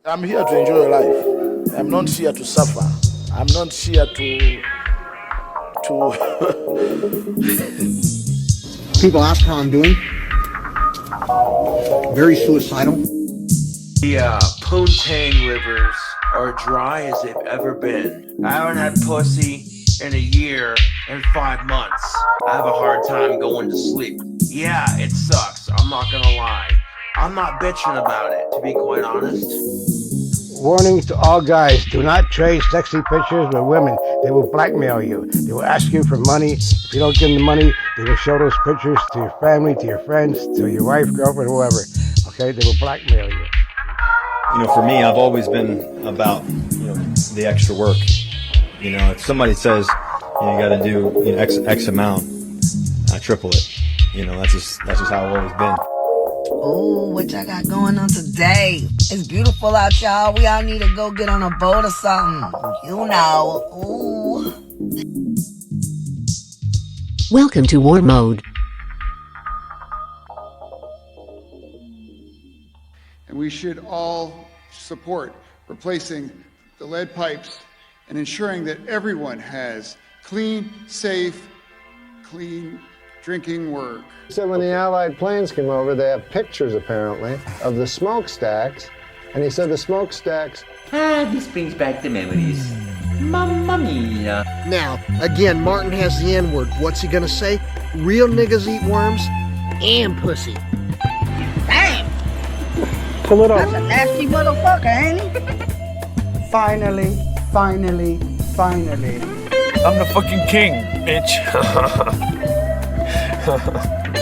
I'm here to enjoy life. I'm not here to suffer. I'm not here to People ask how I'm doing. Very suicidal. The Poontang rivers are dry as they've ever been. I haven't had pussy in a year and 5 months. I have a hard time going to sleep. Yeah, it sucks. I'm not gonna lie. I'm not bitching about it, to be quite honest. Warnings to all guys, do not trade sexy pictures with women. They will blackmail you. They will ask you for money. If you don't give them the money, they will show those pictures to your family, to your friends, to your wife, girlfriend, whoever. Okay, they will blackmail you. You know, for me, I've always been about, the extra work. You know, if somebody says, you got to do X amount, I triple it. You know, that's just how I've always been. Oh, what y'all got going on today? It's beautiful out, y'all. We all need to go get on a boat or something. You know. Ooh. Welcome to War Mode. And we should all support replacing the lead pipes and ensuring that everyone has clean, safe, clean drinking water. So when the Allied planes came over, they have pictures, apparently, of the smokestacks. And he said the smokestacks... this brings back the memories. Mamma mia. Now, again, Martin has the N-word. What's he gonna say? Real niggas eat worms and pussy. Damn! Pull it off. That's a nasty motherfucker, ain't he? Finally. I'm the fucking king, bitch.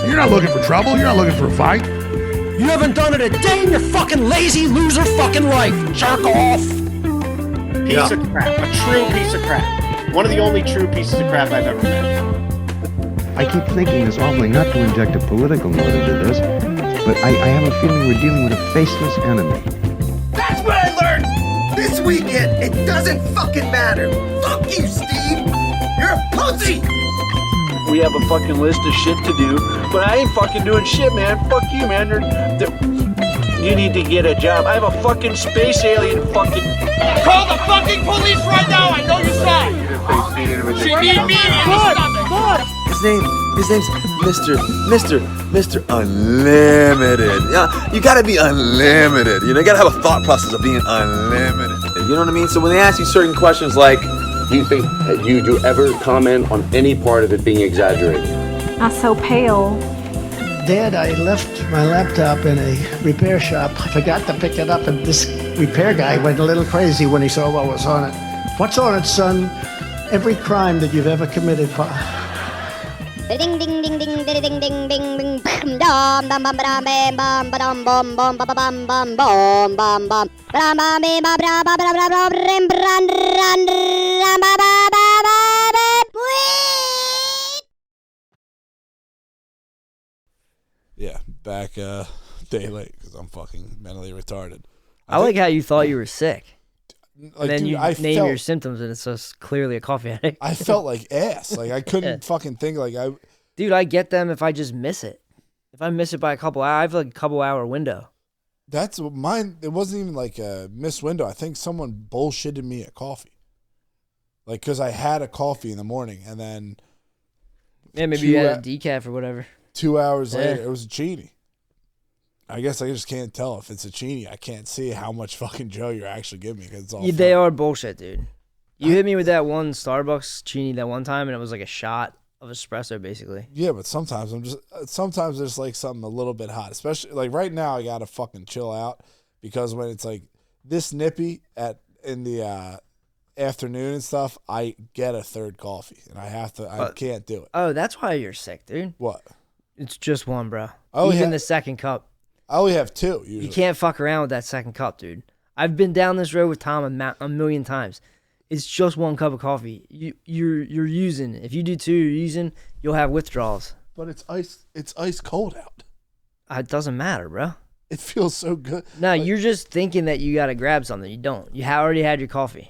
You're not looking for trouble. You're not looking for a fight. You haven't done it a day in your fucking lazy loser fucking life. Jerk off. Piece of crap. A true piece of crap. One of the only true pieces of crap I've ever met. I keep thinking it's awfully not to inject a political motive into this, but I have a feeling we're dealing with a faceless enemy. That's what I learned this weekend. It doesn't fucking matter. Fuck you, Steve. You're a pussy. We have a fucking list of shit to do, but I ain't fucking doing shit, man. Fuck you, man. You need to get a job. I have a fucking space alien fucking... Call the fucking police right now! I know you're sad! She need me! His name's Mr. Unlimited. Yeah, you gotta be unlimited. You gotta have a thought process of being unlimited. You know what I mean? So when they ask you certain questions like, do you think you do ever comment on any part of it being exaggerated? I'm so pale. Dad, I left my laptop in a repair shop. I forgot to pick it up, and this repair guy went a little crazy when he saw what was on it. What's on it, son? Every crime that you've ever committed. Ding ding ding ding ding ding ding ding ding dum dum bum bum bum bum bum bum bum bum bum bum bum bum Yeah, back day late because I'm fucking mentally retarded. I like how you thought you were sick. Like, and then dude, you I name felt, your symptoms, and it's just clearly a coffee headache. I felt like ass. Like I couldn't fucking think. Dude, I get them if I just miss it. If I miss it by a couple hours, I have like a couple hour window. That's mine. It wasn't even like a missed window. I think someone bullshitted me at coffee. Like, because I had a coffee in the morning, and then maybe you had a decaf or whatever. 2 hours later, it was a Chini. I guess I just can't tell if it's a Chini. I can't see how much fucking Joe you're actually giving me because it's all. They are bullshit, dude. You hit me with that one Starbucks Chini that one time, and it was like a shot of espresso, basically. Yeah, but sometimes sometimes there's like something a little bit hot, especially like right now. I gotta fucking chill out because when it's like this nippy in the afternoon and stuff, I get a third coffee and I can't do it. Oh, that's why you're sick, dude. What? It's just one, bro. Even the second cup. I only have two. Usually. You can't fuck around with that second cup, dude. I've been down this road with Tom a million times. It's just one cup of coffee. You're using. If you do two, you're using. You'll have withdrawals. But it's ice. It's ice cold out. It doesn't matter, bro. It feels so good. No, you're just thinking that you gotta grab something. You don't. You already had your coffee.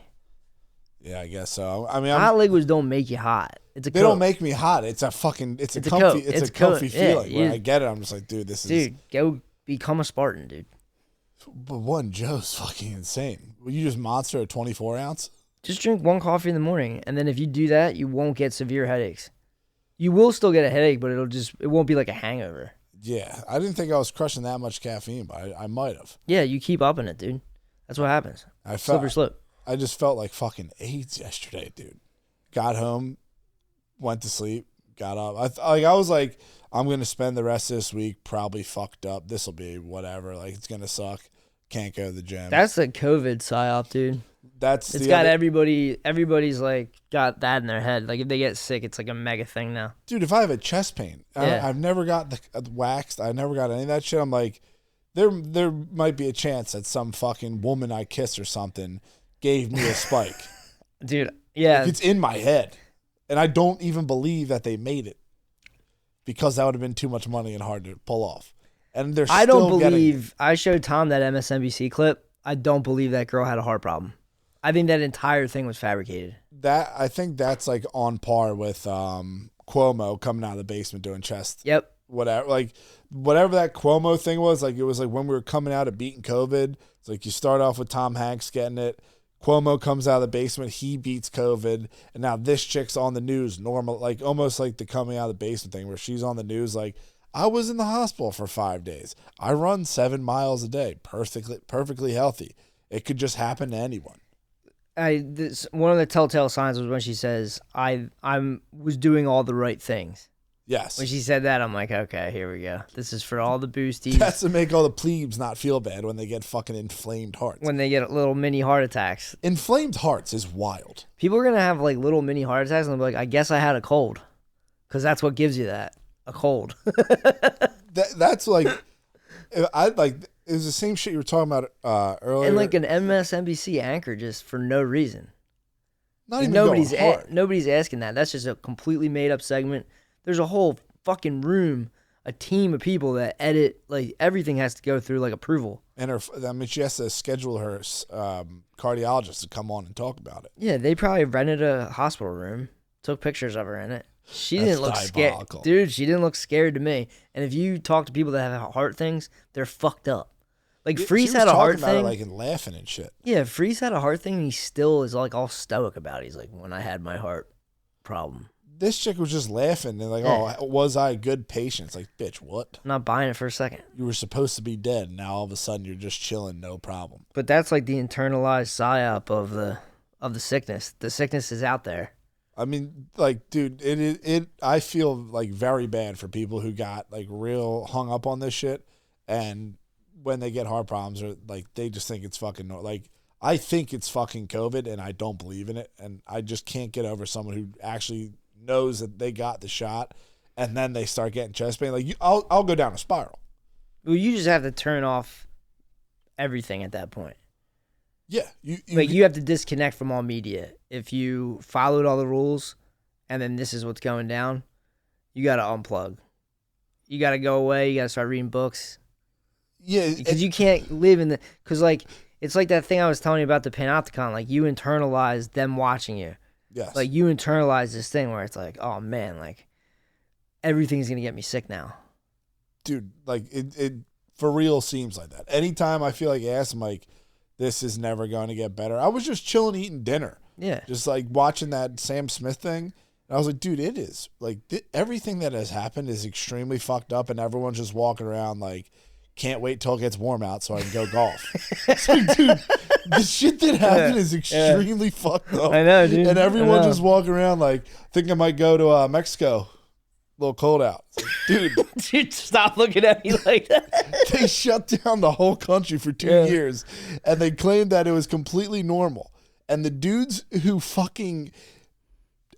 Yeah, I guess so. I mean, hot liquids don't make you hot. They don't make me hot. It's a fucking. It's a comfy. It's a comfy feeling. When I get it, I'm just like, dude, this is. Dude, go become a Spartan, dude. But one Joe's fucking insane. Will you just monster a 24 ounce? Just drink one coffee in the morning, and then if you do that, you won't get severe headaches. You will still get a headache, but it won't be like a hangover. Yeah, I didn't think I was crushing that much caffeine, but I might have. Yeah, you keep upping it, dude. That's what happens. Slippery slope. I just felt like fucking AIDS yesterday, dude. Got home, went to sleep, got up. I was like, I'm gonna spend the rest of this week probably fucked up. This will be whatever. Like it's gonna suck. Can't go to the gym. That's the COVID psyop, dude. It's got everybody. Everybody's like got that in their head. Like if they get sick, it's like a mega thing now. Dude, if I have a chest pain, I've never got waxed. I never got any of that shit. I'm like, there might be a chance that some fucking woman I kiss or something gave me a spike. Dude, yeah. Like, it's in my head. And I don't even believe that they made it. Because that would have been too much money and hard to pull off. And they're I still don't believe, I showed Tom that MSNBC clip. I don't believe that girl had a heart problem. I think that entire thing was fabricated. I think that's like on par with Cuomo coming out of the basement doing chest. Yep. Whatever that Cuomo thing was, like it was like when we were coming out of beating COVID. It's like you start off with Tom Hanks getting it. Cuomo comes out of the basement, he beats COVID, and now this chick's on the news, normal, like almost like the coming out of the basement thing, where she's on the news like, I was in the hospital for 5 days. I run 7 miles a day, perfectly healthy. It could just happen to anyone. One of the telltale signs was when she says, I was doing all the right things. Yes. When she said that, I'm like, okay, here we go. This is for all the boosties. That's to make all the plebes not feel bad when they get fucking inflamed hearts. When they get little mini heart attacks. Inflamed hearts is wild. People are going to have like little mini heart attacks and they'll be like, I guess I had a cold. Because that's what gives you that. A cold. That's like, it was the same shit you were talking about earlier. And like an MSNBC anchor just for no reason. Not even nobody's going hard. Nobody's asking that. That's just a completely made up segment. There's a whole fucking room, a team of people that edit. Like everything has to go through like approval. And she has to schedule her cardiologist to come on and talk about it. Yeah, they probably rented a hospital room, took pictures of her in it. She didn't look scared. Dude, she didn't look scared to me. And if you talk to people that have heart things, they're fucked up. Like Freeze had a heart thing. Like and laughing and shit. Yeah, Freeze had a heart thing and he still is like all stoic about it. He's like, when I had my heart problem. This chick was just laughing and like, oh, was I a good patient? It's like, bitch, what? I'm not buying it for a second. You were supposed to be dead. And now all of a sudden you're just chilling, no problem. But that's like the internalized psyop of the sickness. The sickness is out there. I mean, like, dude, I feel like very bad for people who got like real hung up on this shit, and when they get heart problems or like they just think it's fucking like I think it's fucking COVID and I don't believe in it, and I just can't get over someone who actually knows that they got the shot and then they start getting chest pain. Like I'll go down a spiral. Well, you just have to turn off everything at that point. Yeah, you have to disconnect from all media. If you followed all the rules, and then this is what's going down, you got to unplug. You got to go away. You got to start reading books. Yeah, because you can't live in the. Because like it's like that thing I was telling you about the Panopticon. Like you internalize them watching you. Yes. Like you internalize this thing where it's like, oh man, like everything's gonna get me sick now. Dude, like it for real seems like that. Anytime I feel like I'm like, this is never going to get better. I was just chilling eating dinner. Yeah. Just like watching that Sam Smith thing. And I was like, dude, it is. Like everything that has happened is extremely fucked up and everyone's just walking around like, can't wait till it gets warm out so I can go golf. It's like, dude, the shit that happened is extremely fucked up. I know, dude. And everyone just walking around like, think I might go to Mexico. A little cold out. Like, dude. Dude, stop looking at me like that. They shut down the whole country for 2 years and they claimed that it was completely normal. And the dudes who fucking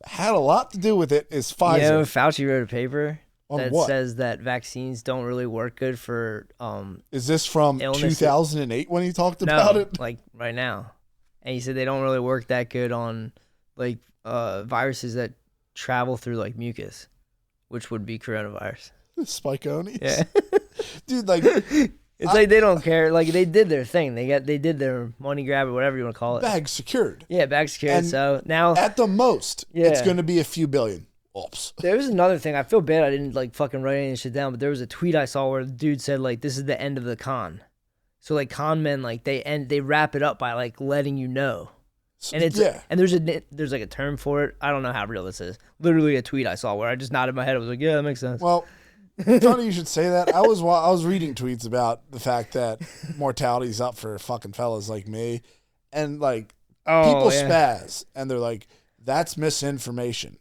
had a lot to do with it is Pfizer. You know, Fauci wrote a paper that what? says that vaccines don't really work good for Is this from illnesses. 2008 when he talked about it? Like right now. And he said they don't really work that good on like viruses that travel through like mucus, which would be coronavirus. Spikeonies? Yeah. Dude, like it's like they don't care. Like they did their thing. They did their money grab or whatever you want to call it. Bag secured. Yeah, bag secured. And so now at the most, it's going to be a few billion. Oops. There was another thing. I feel bad I didn't like fucking write any shit down, but there was a tweet I saw where the dude said like, this is the end of the con. So like con men, like they wrap it up by like letting you know. And it's Yeah. and there's like a term for it. I don't know how real this is. Literally a tweet I saw where I just nodded my head. I was like, yeah, that makes sense. Well, funny you should say that. I was reading tweets about the fact that mortality's up for fucking fellas like me, and like people spaz, and they're like, that's misinformation.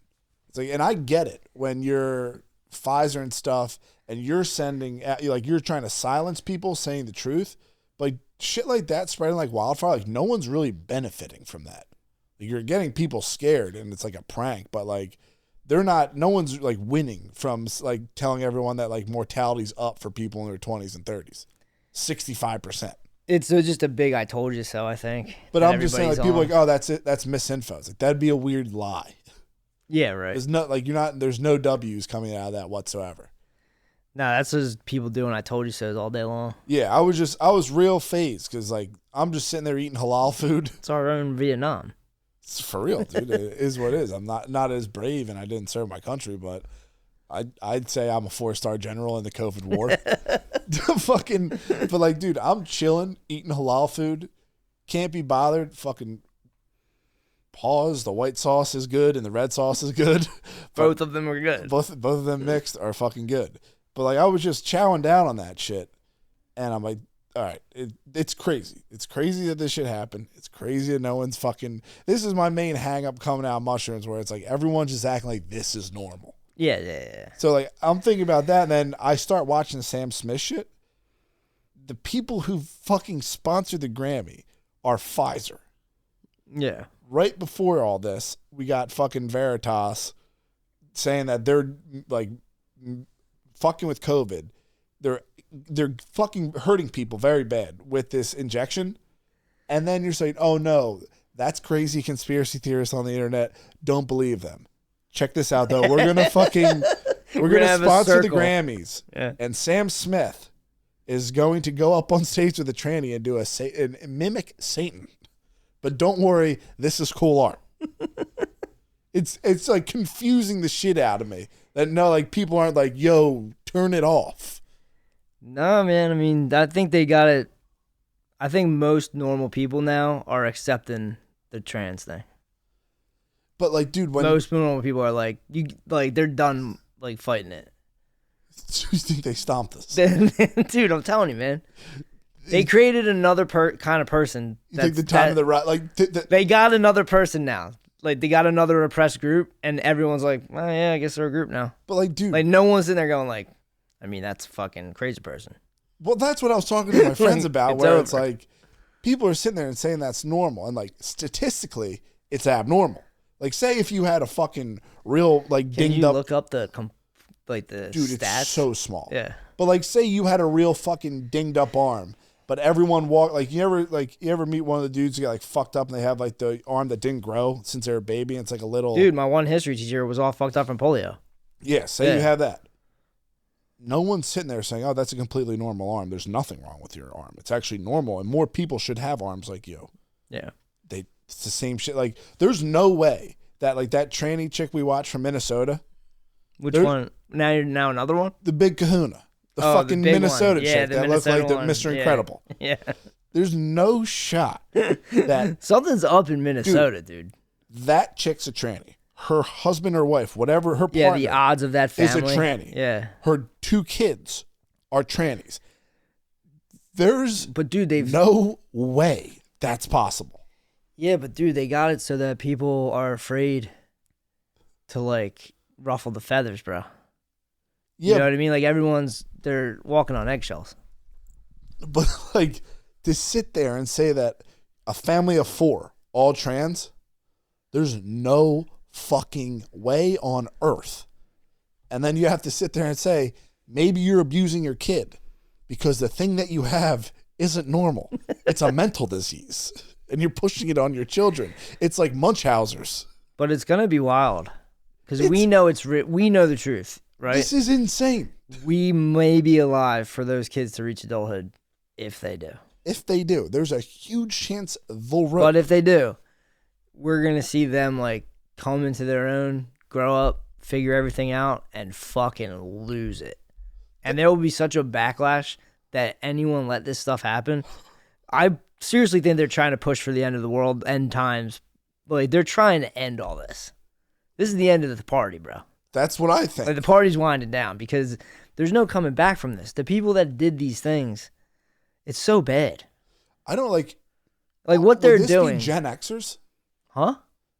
It's like, and I get it when you're Pfizer and stuff, and you're sending like you're trying to silence people saying the truth, but like shit like that spreading like wildfire, like no one's really benefiting from that. Like, you're getting people scared, and it's like a prank, but like. No one's like winning from like telling everyone that like mortality's up for people in their 20s and 30s. 65%. It's just a big I told you so, I think. But I'm just saying, like, people are like, oh, that's it, that's misinfo. It's like, that'd be a weird lie. Yeah, right. There's no W's coming out of that whatsoever. No, that's just people doing I told you so's all day long. Yeah, I was real phased because like I'm just sitting there eating halal food. It's our own Vietnam. It's for real, dude. It is what it is. I'm not as brave, and I didn't serve my country, but I'd say I'm a 4-star general in the COVID war. Fucking, but like, dude, I'm chilling, eating halal food, can't be bothered. Fucking pause. The white sauce is good, and the red sauce is good. Both of them are good. Both of them mixed are fucking good. But like, I was just chowing down on that shit, and I'm like, all right, it's crazy. It's crazy that this shit happened. It's crazy that no one's fucking. This is my main hang up coming out of mushrooms, where it's like everyone's just acting like this is normal. Yeah. So like I'm thinking about that, and then I start watching the Sam Smith shit. The people who fucking sponsored the Grammy are Pfizer. Yeah. Right before all this, we got fucking Veritas saying that they're like fucking with COVID. They're fucking hurting people very bad with this injection. And then you're saying, oh no, that's crazy conspiracy theorists on the internet. Don't believe them. Check this out though. We're going to sponsor the Grammys. Yeah. And Sam Smith is going to go up on stage with a tranny and do and mimic Satan. But don't worry, this is cool art. It's like confusing the shit out of me. That no, like people aren't like, yo, turn it off. No, man. I mean, I think they got it. I think most normal people now are accepting the trans thing. But like, dude, when most normal people are like, they're done like fighting it. You think they stomped us, dude? I'm telling you, man. They created another kind of person. You think the time of the right, like they got another person now. Like they got another oppressed group, and everyone's like, oh, yeah, I guess they're a group now. But like, dude, like no one's in there going like, I mean, that's a fucking crazy person. Well, that's what I was talking to my friends about, where over. it's like people are sitting there and saying that's normal, and like statistically, it's abnormal. Like, say if you had a fucking real like Can dinged you up, look up the dude, stats? It's so small. Yeah. But like, say you had a real fucking dinged up arm, but everyone walked like you ever meet one of the dudes who got like fucked up and they have like the arm that didn't grow since they were a baby, and it's like a little dude. My one history teacher was all fucked up from polio. Yeah. Say you have that. No one's sitting there saying, oh, that's a completely normal arm. There's nothing wrong with your arm. It's actually normal, and more people should have arms like you. Yeah. It's the same shit. Like, there's no way that like that tranny chick we watched from Minnesota. Which one? Now another one? The big kahuna. The fucking Minnesota chick the that looked like the Mr. Incredible. Yeah. There's no shot that something's up in Minnesota, dude. That chick's a tranny. Her husband or wife, whatever her partner, the odds of that family is a tranny. Yeah. Her 2 kids are trannies. There's they've no way that's possible. Yeah, but dude, they got it so that people are afraid to like ruffle the feathers, bro. Yeah. You know what I mean? Like they're walking on eggshells. But like to sit there and say that a family of 4, all trans, there's no fucking way on earth. And then you have to sit there and say, maybe you're abusing your kid because the thing that you have isn't normal. It's a mental disease. And you're pushing it on your children. It's like Munchausen's. But it's gonna be wild because we know we know the truth, right? This is insane. We may be alive for those kids to reach adulthood if they do. If they do, there's a huge chance they'll run. But if they do, we're gonna see them like come into their own, grow up, figure everything out, and fucking lose it. And there will be such a backlash that anyone let this stuff happen. I seriously think they're trying to push for the end of the world, end times. Like, they're trying to end all this. This is the end of the party, bro. That's what I think. Like, the party's winding down because there's no coming back from this. The people that did these things, it's so bad. I don't like what they're would this doing. Be Gen Xers? Huh?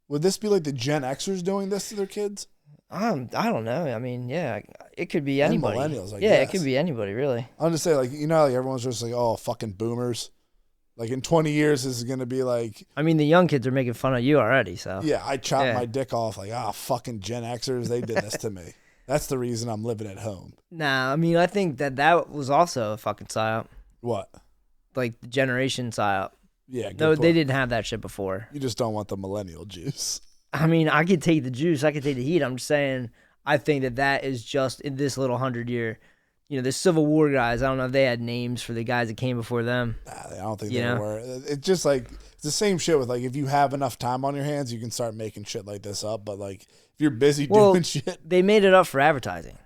Would this be like the Gen Xers doing this to their kids? I don't know. I mean, yeah, it could be anybody. And millennials, I yeah, guess. It could be anybody, really. I'm just saying, like, you know, like everyone's just like, oh, fucking boomers. Like in 20 years, this is gonna be like. I mean, the young kids are making fun of you already, so. Yeah, I chopped my dick off. Like, fucking Gen Xers, they did this to me. That's the reason I'm living at home. Nah, I mean, I think that was also a fucking psyop. What? Like the generation psyop. Yeah. No, they didn't have that shit before. You just don't want the millennial juice. I mean, I could take the juice. I could take the heat. I'm just saying, I think that is just in this little 100-year, the Civil War guys. I don't know if they had names for the guys that came before them. Nah, I don't think they were. It's just like, it's the same shit with like, if you have enough time on your hands, you can start making shit like this up. But like, if you're busy doing shit. They made it up for advertising.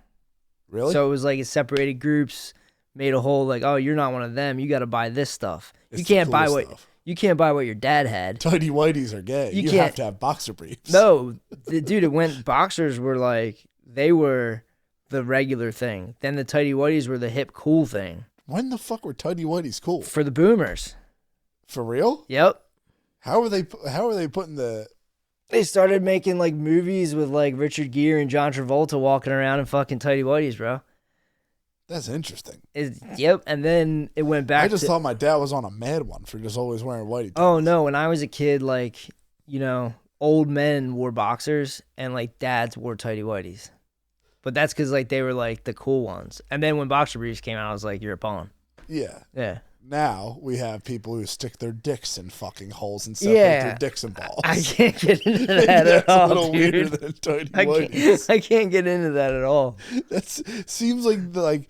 Really? So it was like it separated groups, made a whole like, oh, you're not one of them. You got to buy this stuff. It's you can't the cool buy stuff. You can't buy what your dad had. Tidy whities are gay. You have to have boxer briefs. No, dude, boxers were like, they were the regular thing. Then the tidy whities were the hip cool thing. When the fuck were tidy whities cool? For the boomers. For real? Yep. How are they putting the? They started making like movies with like Richard Gere and John Travolta walking around in fucking tidy whities, bro. That's interesting. Yep, and then it went back. I just thought my dad was on a mad one for just always wearing whitey. Oh no, when I was a kid, like, old men wore boxers and like dads wore tidy whities. But that's because like they were like the cool ones. And then when boxer briefs came out, I was like, you're a pawn. Yeah. Yeah. Now we have people who stick their dicks in fucking holes and separate their dicks and balls. I can't get into that at all, a little dude. weirder than tidy whities. I can't get into that at all. That seems like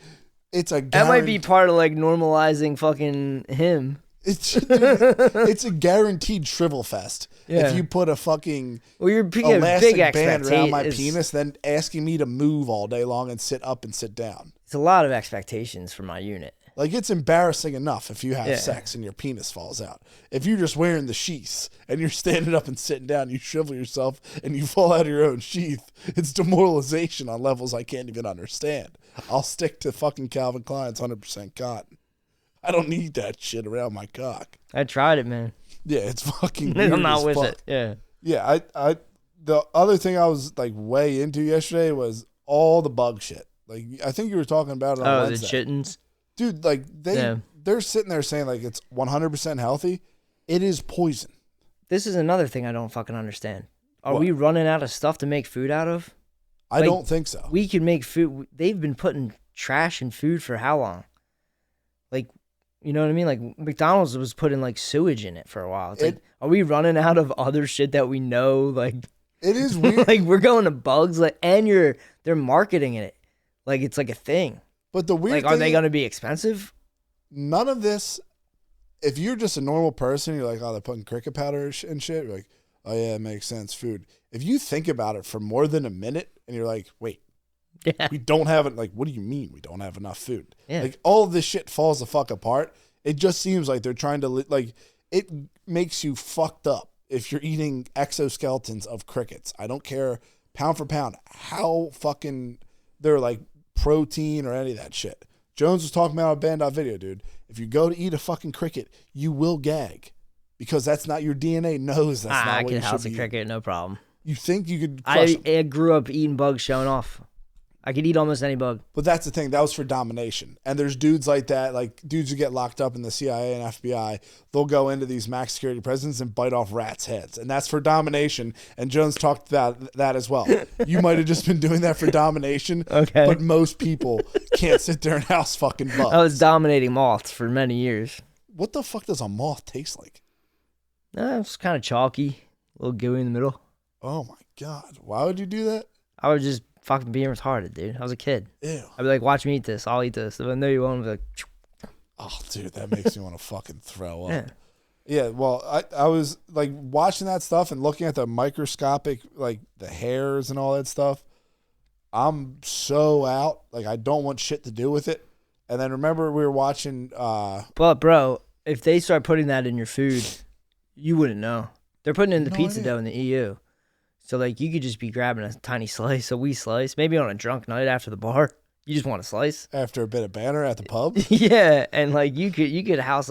it's a. That might be part of like normalizing fucking him. It's a guaranteed shrivel fest. Yeah. If you put a fucking you're elastic big band around my penis, then asking me to move all day long and sit up and sit down. It's a lot of expectations for my unit. Like, it's embarrassing enough if you have sex and your penis falls out. If you're just wearing the sheaths and you're standing up and sitting down, you shrivel yourself and you fall out of your own sheath, it's demoralization on levels I can't even understand. I'll stick to fucking Calvin Klein's 100% cotton. I don't need that shit around my cock. I tried it, man. Yeah, it's fucking weird. I'm not as with fuck. it. Yeah. Yeah, I the other thing I was like way into yesterday was all the bug shit. Like, I think you were talking about it on Wednesday. The chittens. Dude, like they're sitting there saying like it's 100% healthy. It is poison. This is another thing I don't fucking understand. Are we running out of stuff to make food out of? I don't think so. We can make food. They've been putting trash in food for how long? Like, you know what I mean? Like, McDonald's was putting like sewage in it for a while. It's like, are we running out of other shit that we know? Like, it is weird. Like, we're going to bugs. Like, and they're marketing it like it's like a thing. But the weird thing, are they going to be expensive? None of this. If you're just a normal person, you're like, oh, they're putting cricket powder and shit. You're like, oh yeah, it makes sense. Food. If you think about it for more than a minute, and you're like, wait, we don't have it. Like, what do you mean we don't have enough food? Yeah. Like, all of this shit falls the fuck apart. It just seems like they're trying to like. It makes you fucked up if you're eating exoskeletons of crickets. I don't care pound for pound how fucking they're like protein or any of that shit. Jones was talking about a band.video, dude. If you go to eat a fucking cricket, you will gag because that's not your DNA knows that's not what you should be. I can house a cricket, no problem. You think you could crush them. I grew up eating bugs showing off. I could eat almost any bug. But that's the thing. That was for domination. And there's dudes like that, like dudes who get locked up in the CIA and FBI. They'll go into these max security prisons and bite off rats' heads. And that's for domination. And Jones talked about that as well. You might have just been doing that for domination. Okay. But most people can't sit there and house fucking bugs. I was dominating moths for many years. What the fuck does a moth taste like? It's kind of chalky. A little gooey in the middle. Oh my God. Why would you do that? I would just fucking being retarded, dude. I was a kid. Ew. I'd be like, watch me eat this. I'll eat this. If I know you won't, I'd be like, oh, dude, that makes me want to fucking throw up. Yeah, well, I was like watching that stuff and looking at the microscopic, like the hairs and all that stuff. I'm so out. Like, I don't want shit to do with it. And then remember we were watching. But bro, if they start putting that in your food, you wouldn't know. They're putting it in the pizza dough in the EU. So like you could just be grabbing a tiny slice, a wee slice, maybe on a drunk night after the bar. You just want a slice after a bit of banter at the pub. Yeah, and like you could house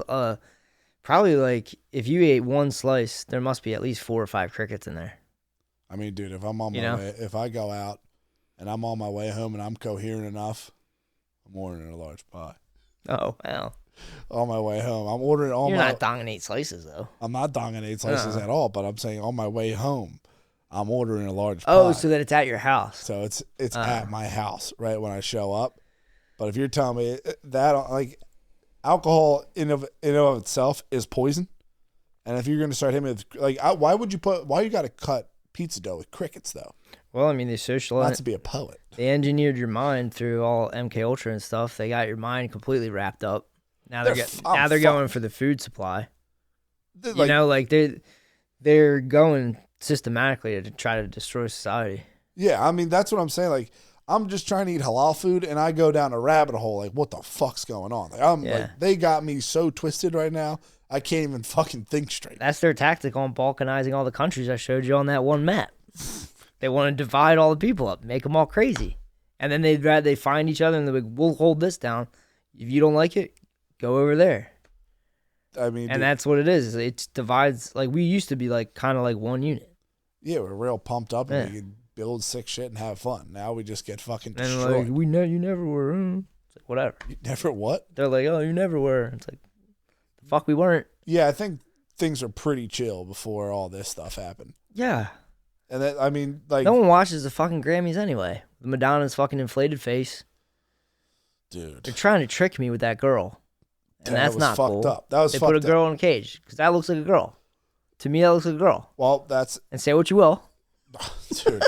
probably like if you ate one slice, there must be at least 4 or 5 crickets in there. I mean, dude, if I'm on my way, if I go out and I'm on my way home and I'm coherent enough, I'm ordering a large pie. Oh wow. On my way home, I'm ordering all You're my. not donging 8 slices though. I'm not donging 8 slices at all, but I'm saying on my way home, I'm ordering a large pie. Oh, so that it's at your house. So it's at my house right when I show up. But if you're telling me that like alcohol in of itself is poison, and if you're going to start hitting me with like, why you got to cut pizza dough with crickets though? Well, I mean, they socialized. Not to be a poet. They engineered your mind through all MK Ultra and stuff. They got your mind completely wrapped up. Now they're going for the food supply. They're going systematically to try to destroy society. Yeah, I mean that's what I'm saying. Like I'm just trying to eat halal food, and I go down a rabbit hole. Like what the fuck's going on? Like they got me so twisted right now. I can't even fucking think straight. That's their tactic on balkanizing all the countries I showed you on that one map. They want to divide all the people up, make them all crazy. And then they find each other and they're like, we'll hold this down. If you don't like it, go over there. I mean, and that's what it is. It divides. Like we used to be like kind of like one unit. Yeah, we're real pumped up and we could build sick shit and have fun. Now we just get fucking destroyed. And like, you never were. It's like, whatever. You never what? They're like, oh, you never were. It's like, the fuck we weren't. Yeah, I think things are pretty chill before all this stuff happened. Yeah. And that, I mean, like... No one watches the fucking Grammys anyway. The Madonna's fucking inflated face. Dude. They're trying to trick me with that girl. And that's not fucked cool. Up. That was they fucked put a girl in a cage. Because that looks like a girl. To me, that looks like a girl. Well, that's... And say what you will. Dude,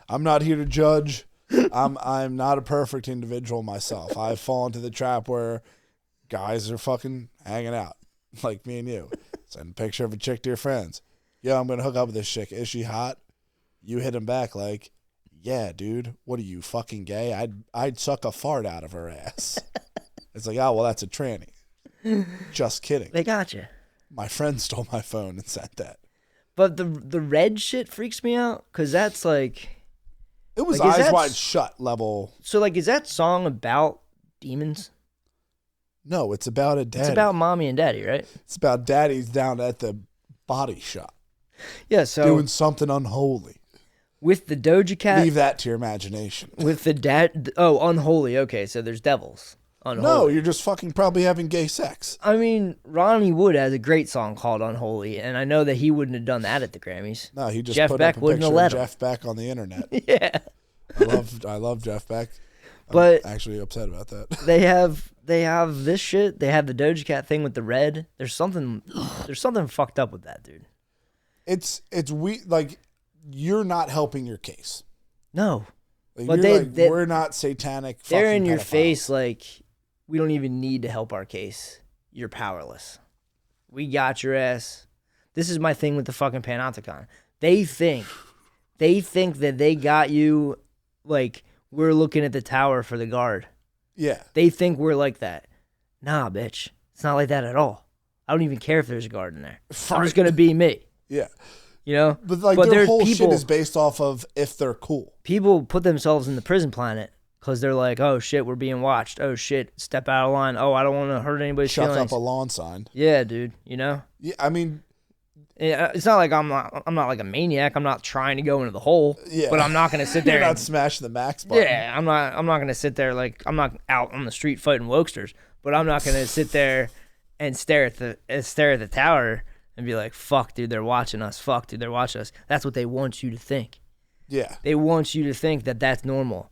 I'm not here to judge. I'm not a perfect individual myself. I've fallen to the trap where guys are fucking hanging out. Like me and you. Send a picture of a chick to your friends. Yo, I'm going to hook up with this chick. Is she hot? You hit him back like, yeah, dude, what are you, fucking gay? I'd suck a fart out of her ass. It's like, oh, well, that's a tranny. Just kidding. They got you. My friend stole my phone and sent that. But the red shit freaks me out because that's like... It was like, eyes wide shut level. So, like, is that song about demons? No, it's about a daddy. It's about mommy and daddy, right? It's about daddy's down at the body shop. Yeah, so... doing something unholy. With the Doja Cat... Leave that to your imagination. With the dad... Oh, unholy. Okay, so there's devils. Unholy. No, you're just fucking probably having gay sex. I mean, Ronnie Wood has a great song called Unholy, and I know that he wouldn't have done that at the Grammys. No, he just Jeff put Beck up a wouldn't picture have let of him. Jeff Beck on the internet. Yeah. I love Jeff Beck. But I'm actually upset about that. They have this shit. They have the Doja Cat thing with the red. There's something fucked up with that, dude. It's like you're not helping your case. No. Like, But we're not satanic. They're fucking in your pedophiles. face like, we don't even need to help our case. You're powerless. We got your ass. This is my thing with the fucking Panopticon. They think that they got you like we're looking at the tower for the guard. Yeah. They think we're like that. Nah, bitch. It's not like that at all. I don't even care if there's a guard in there. I'm just going to be me. Yeah. You know? But their whole shit is based off of if they're cool. People put themselves in the prison planet because they're like, oh, shit, we're being watched. Oh, shit, step out of line. Oh, I don't want to hurt anybody's Chuck feelings. up a lawn sign. Yeah, dude, you know? Yeah, I mean... It's not like I'm not like a maniac. I'm not trying to go into the hole. Yeah. But I'm not going to sit there You're not smashing the max button. Yeah, I'm not going to sit there like I'm not out on the street fighting wokesters, but I'm not going to sit there and stare at the tower and be like, "Fuck, dude, they're watching us. Fuck, dude, they're watching us." That's what they want you to think. Yeah. They want you to think that that's normal.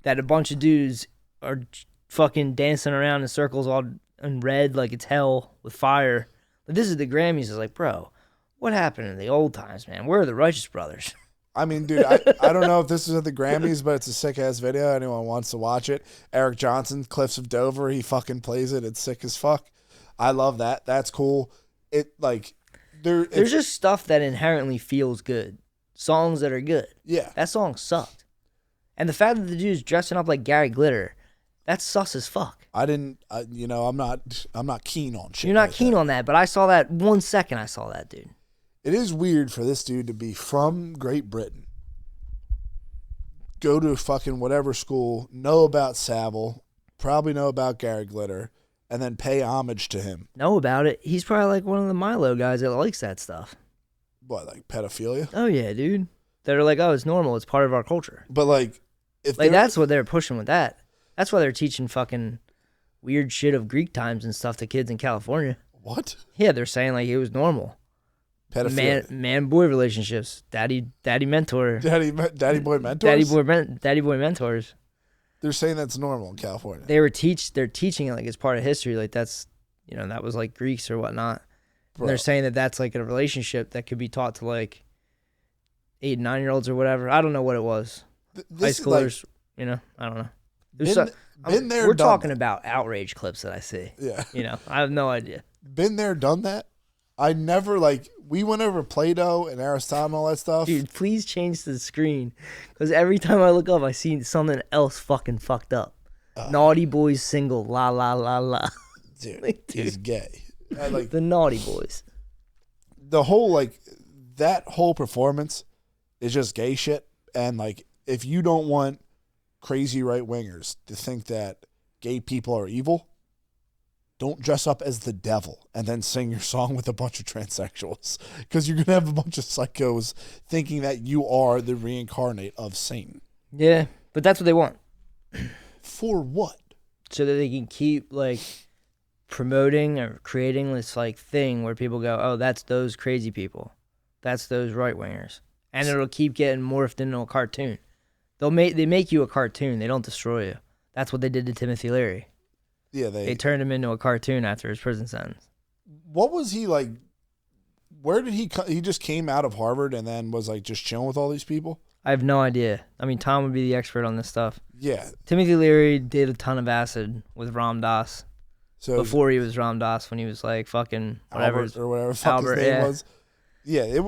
That a bunch of dudes are fucking dancing around in circles all in red like it's hell with fire. But this is the Grammys. It's like, bro, what happened in the old times, man? Where are the Righteous Brothers? I mean, dude, I don't know if this is at the Grammys, but it's a sick-ass video. Anyone wants to watch it. Eric Johnson, Cliffs of Dover, he fucking plays it. It's sick as fuck. I love that. That's cool. There's just stuff that inherently feels good. Songs that are good. Yeah. That song sucked. And the fact that the dude's dressing up like Gary Glitter That's sus as fuck. I'm not keen on shit. You're not like keen that. on that, but I saw that 1 second. I saw that, dude. It is weird for this dude to be from Great Britain, go to fucking whatever school, know about Savile, probably know about Gary Glitter, and then pay homage to him. Know about it. He's probably like one of the Milo guys that likes that stuff. What, like pedophilia? Oh, yeah, dude. They're like, oh, it's normal. It's part of our culture. But like, if like that's what they're pushing with that. That's why they're teaching fucking weird shit of Greek times and stuff to kids in California. What? Yeah, they're saying like it was normal. Pedophilia. Man-boy relationships. Daddy mentor. Daddy boy mentors? Daddy boy mentors. They're saying that's normal in California. They're teaching it like it's part of history. Like that's, that was like Greeks or whatnot. And they're saying that that's like a relationship that could be taught to like 8 and 9-year-olds or whatever. I don't know what it was. High schoolers, I don't know. We're talking about outrage clips that I see. Yeah. I have no idea. Been there, done that. I never we went over Plato and Aristotle and all that stuff. Dude, please change the screen because every time I look up, I see something else fucking fucked up. Naughty boys single, la la la la. Dude, he's gay. The naughty boys. The whole that whole performance is just gay shit. And if you don't want crazy right wingers to think that gay people are evil, don't dress up as the devil and then sing your song with a bunch of transsexuals, because you're gonna have a bunch of psychos thinking that you are the reincarnate of Satan. Yeah, but that's what they want. For what? So that they can keep promoting or creating this thing where people go, oh, that's those crazy people, that's those right wingers, and it'll keep getting morphed into a cartoon. They make you a cartoon. They don't destroy you. That's what they did to Timothy Leary. Yeah, they turned him into a cartoon after his prison sentence. What was he like? Where did he just came out of Harvard and then was just chilling with all these people? I have no idea. I mean, Tom would be the expert on this stuff. Yeah. Timothy Leary did a ton of acid with Ram Dass. So before he was Ram Dass, when he was fucking whatever Albert, or whatever Albert, his name was. Yeah,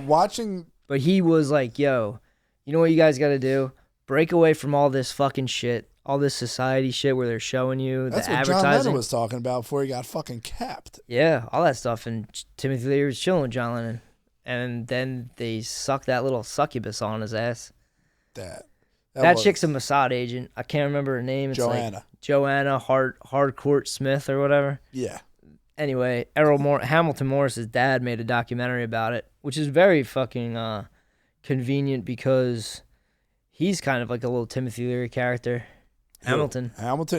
watching. But he was like, yo, you know what you guys got to do? Break away from all this fucking shit, all this society shit where they're showing you That's the what advertising. John Lennon was talking about before he got fucking capped. Yeah, all that stuff. And Timothy Leary was chilling with John Lennon. And then they sucked that little succubus on his ass. That chick's a Mossad agent. I can't remember her name. It's Joanna. Joanna Hardcourt Smith or whatever. Yeah. Anyway, Hamilton Morris's dad made a documentary about it, which is very fucking convenient because he's kind of like a little Timothy Leary character. Hamilton,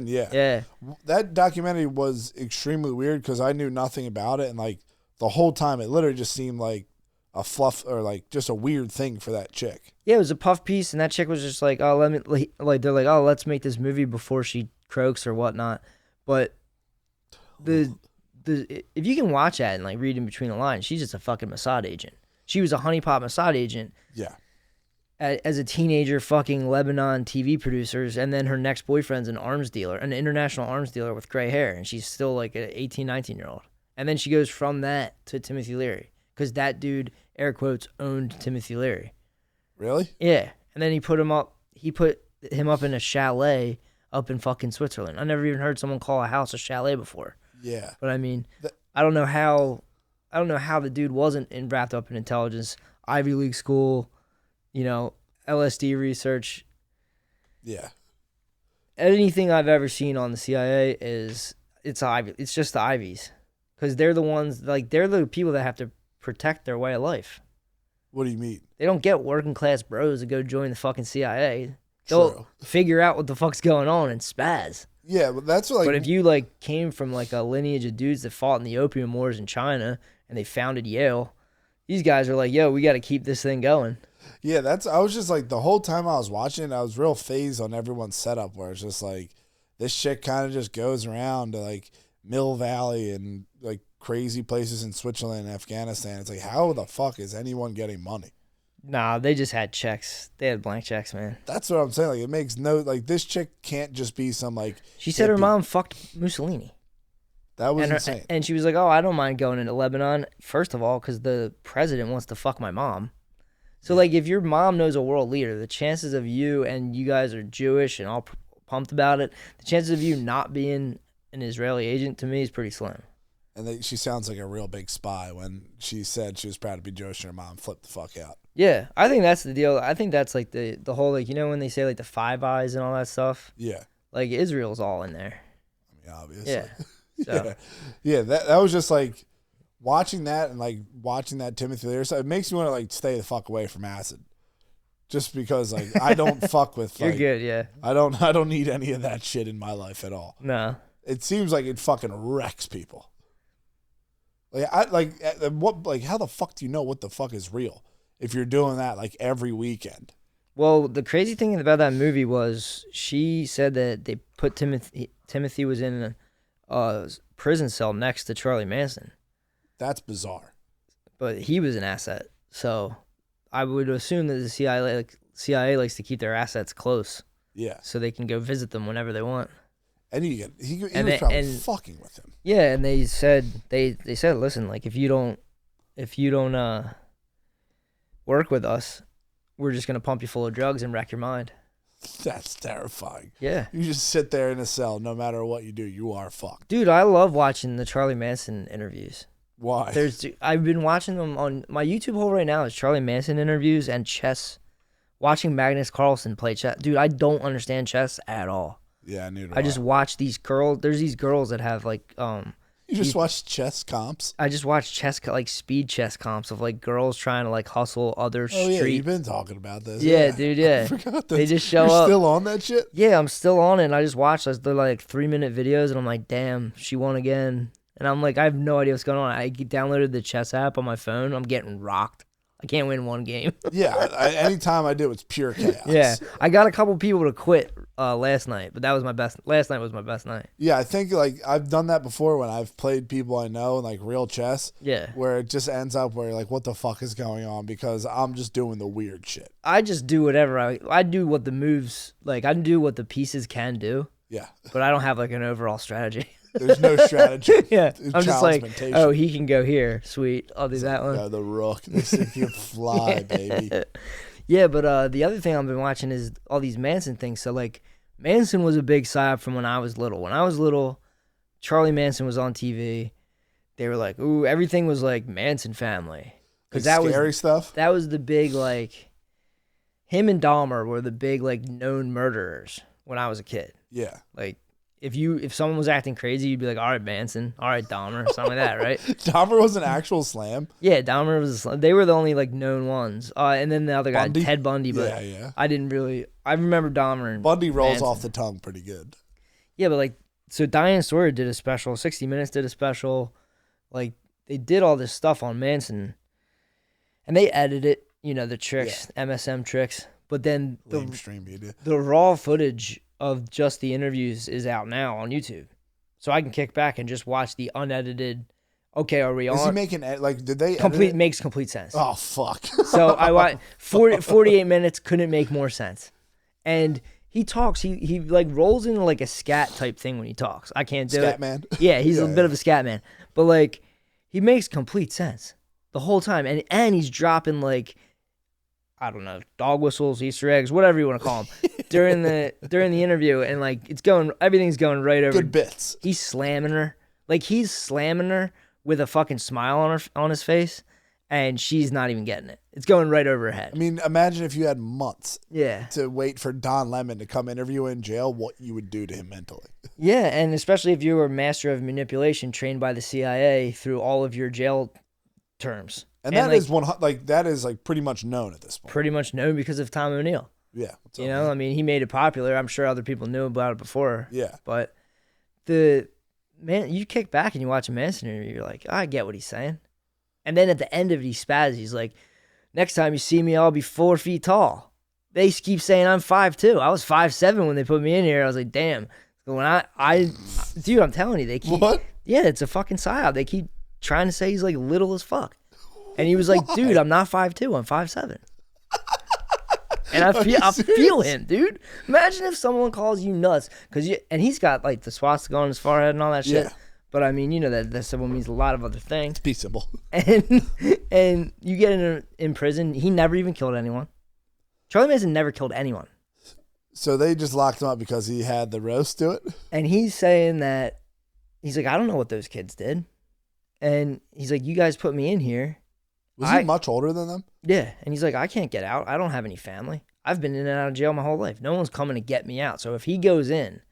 yeah. Yeah. That documentary was extremely weird because I knew nothing about it, and the whole time it literally just seemed like a fluff or just a weird thing for that chick. Yeah, it was a puff piece, and that chick was just like, oh, they're like, oh, let's make this movie before she croaks or whatnot. But if you can watch that and read in between the lines, she's just a fucking Mossad agent. She was a honeypot Mossad agent. Yeah. As a teenager, fucking Lebanon TV producers, and then her next boyfriend's an arms dealer, an international arms dealer with gray hair, and she's still an 18, 19-year-old. And then she goes from that to Timothy Leary, because that dude, air quotes, owned Timothy Leary. Really? Yeah. And then he put him up in a chalet up in fucking Switzerland. I never even heard someone call a house a chalet before. Yeah. But I mean, I don't know how the dude wasn't wrapped up in intelligence, Ivy League school, LSD research. Yeah. Anything I've ever seen on the CIA it's just the Ivies, because they're the ones they're the people that have to protect their way of life. What do you mean? They don't get working class bros to go join the fucking CIA. They'll figure out what the fuck's going on and spaz. Yeah, but that's what But if you came from a lineage of dudes that fought in the opium wars in China and they founded Yale, these guys are like, yo, we got to keep this thing going. Yeah, I was just the whole time I was watching it, I was real phased on everyone's setup where it's just this shit kind of just goes around to Mill Valley and crazy places in Switzerland and Afghanistan. It's how the fuck is anyone getting money? Nah, they just had checks. They had blank checks, man. That's what I'm saying. It makes no this chick can't just be some She said her mom fucked Mussolini. That was insane. And she was like, "Oh, I don't mind going into Lebanon. First of all, because the president wants to fuck my mom. So if your mom knows a world leader, the chances of you and you guys are Jewish and all pumped about it. The chances of you not being an Israeli agent to me is pretty slim. And she sounds like a real big spy when she said she was proud to be Jewish and her mom flipped the fuck out. Yeah, I think that's the deal. I think that's like the whole, like, you know when they say like the Five Eyes and all that stuff? Yeah. Like Israel's all in there. I mean, obviously. Yeah. So. Yeah, that was just like watching that and like watching that Timothy Leary stuff. It makes me want to like stay the fuck away from acid. Just because like I don't fuck with like, You're good, yeah. I don't need any of that shit in my life at all. No. It seems like it fucking wrecks people. Like how the fuck do you know what the fuck is real if you're doing that like every weekend? Well, the crazy thing about that movie was she said that they put Timothy was in a prison cell next to Charlie Manson. That's bizarre. But he was an asset, so I would assume that the CIA likes to keep their assets close. Yeah. So they can go visit them whenever they want. And he was probably fucking with him. Yeah, and they said listen, like if you don't work with us, we're just gonna pump you full of drugs and wreck your mind. That's terrifying. Yeah. You just sit there in a cell, no matter what you do, you are fucked. Dude, I love watching the Charlie Manson interviews. Why? I've been watching them on my YouTube hole right now. Is Charlie Manson interviews and chess. Watching Magnus Carlsen play chess. Dude, I don't understand chess at all. Yeah, neither do I just watch these girls. There's these girls that have like You just watch chess comps? I just watch like speed chess comps of like girls trying to like hustle other street. Yeah, you've been talking about this. Yeah, dude, yeah. I forgot that. They just show You're up. still on that shit? Yeah, I'm still on it. And I just watch those. They're like 3-minute videos, and I'm like, damn, she won again. And I'm like, I have no idea what's going on. I downloaded the chess app on my phone. I'm getting rocked. I can't win one game. Yeah, anytime I do, it's pure chaos. Yeah, I got a couple people to quit last night, but that was my best. Last night was my best night. Yeah, I think like I've done that before when I've played people I know in like real chess. Yeah, where it just ends up where you're like, what the fuck is going on? Because I'm just doing the weird shit. I just do whatever I do what the moves like. I do what the pieces can do. Yeah, but I don't have like an overall strategy. There's no strategy. Yeah, It's I'm just like, mentation. oh, he can go here. Sweet, I'll do that one. Yeah, the rook. This thing can fly, baby. Yeah, but the other thing I've been watching is all these Manson things. So like, Manson was a big psyop from when I was little. When I was little, Charlie Manson was on TV. They were like, ooh, everything was like Manson family. Like that scary stuff? That was the big, like, him and Dahmer were the big, like, known murderers when I was a kid. Yeah. Like, if someone was acting crazy, you'd be like, all right, Manson, all right, Dahmer, something like that, right? Dahmer was an actual slam? Yeah, Dahmer was a slam. They were the only, like, known ones. And then the other guy, Bundy? Ted Bundy, but Yeah. I didn't really, I remember Dahmer and Bundy rolls Manson. off the tongue pretty good. Yeah, but, like, so Diane Sawyer did a special, 60 Minutes did a special, like, they did all this stuff on Manson, and they edited it, you know, the tricks, MSM tricks, but then the raw footage of just the interviews is out now on YouTube. So I can kick back and just watch the unedited, okay, are we on? Is he making, like, did they edit it? Makes complete sense. Oh, fuck. So I watched 48 minutes, couldn't make more sense. And he talks, he like rolls into like a scat type thing when he talks. I can't do Scat it. man? Yeah, he's a bit of a scat man. But like, he makes complete sense the whole time. And he's dropping like, I don't know, dog whistles, Easter eggs, whatever you want to call them, during the interview, and like everything's going right over. Good bits. He's slamming her with a fucking smile on his face, and she's not even getting it. It's going right over her head. I mean, imagine if you had months Yeah. to wait for Don Lemon to come interview in jail, what you would do to him mentally. Yeah, and especially if you were a master of manipulation trained by the CIA through all of your jail terms. And that like, that is like pretty much known at this point. Pretty much known because of Tom O'Neill. Yeah. You know, I mean, he made it popular. I'm sure other people knew about it before. Yeah. But you kick back and you watch a Manson interview, you're like, I get what he's saying. And then at the end of it, he spazzes. He's like, next time you see me, I'll be 4 feet tall. They keep saying I'm 5'2". I was 5'7" when they put me in here. I was like, damn. When dude, I'm telling you, they keep. What? Yeah, it's a fucking psyop. They keep trying to say he's like little as fuck. And he was like, dude, I'm not 5'2", I'm 5'7". And I feel him, dude. Imagine if someone calls you nuts, and he's got like the swastika on his forehead and all that shit. Yeah. But I mean, you know that symbol means a lot of other things. Peace symbol. And you get in prison. He never even killed anyone. Charlie Manson never killed anyone. So they just locked him up because he had the roast to it? And he's saying that, he's like, I don't know what those kids did. And he's like, you guys put me in here. Was he much older than them? Yeah. And he's like, I can't get out. I don't have any family. I've been in and out of jail my whole life. No one's coming to get me out. So if he goes in,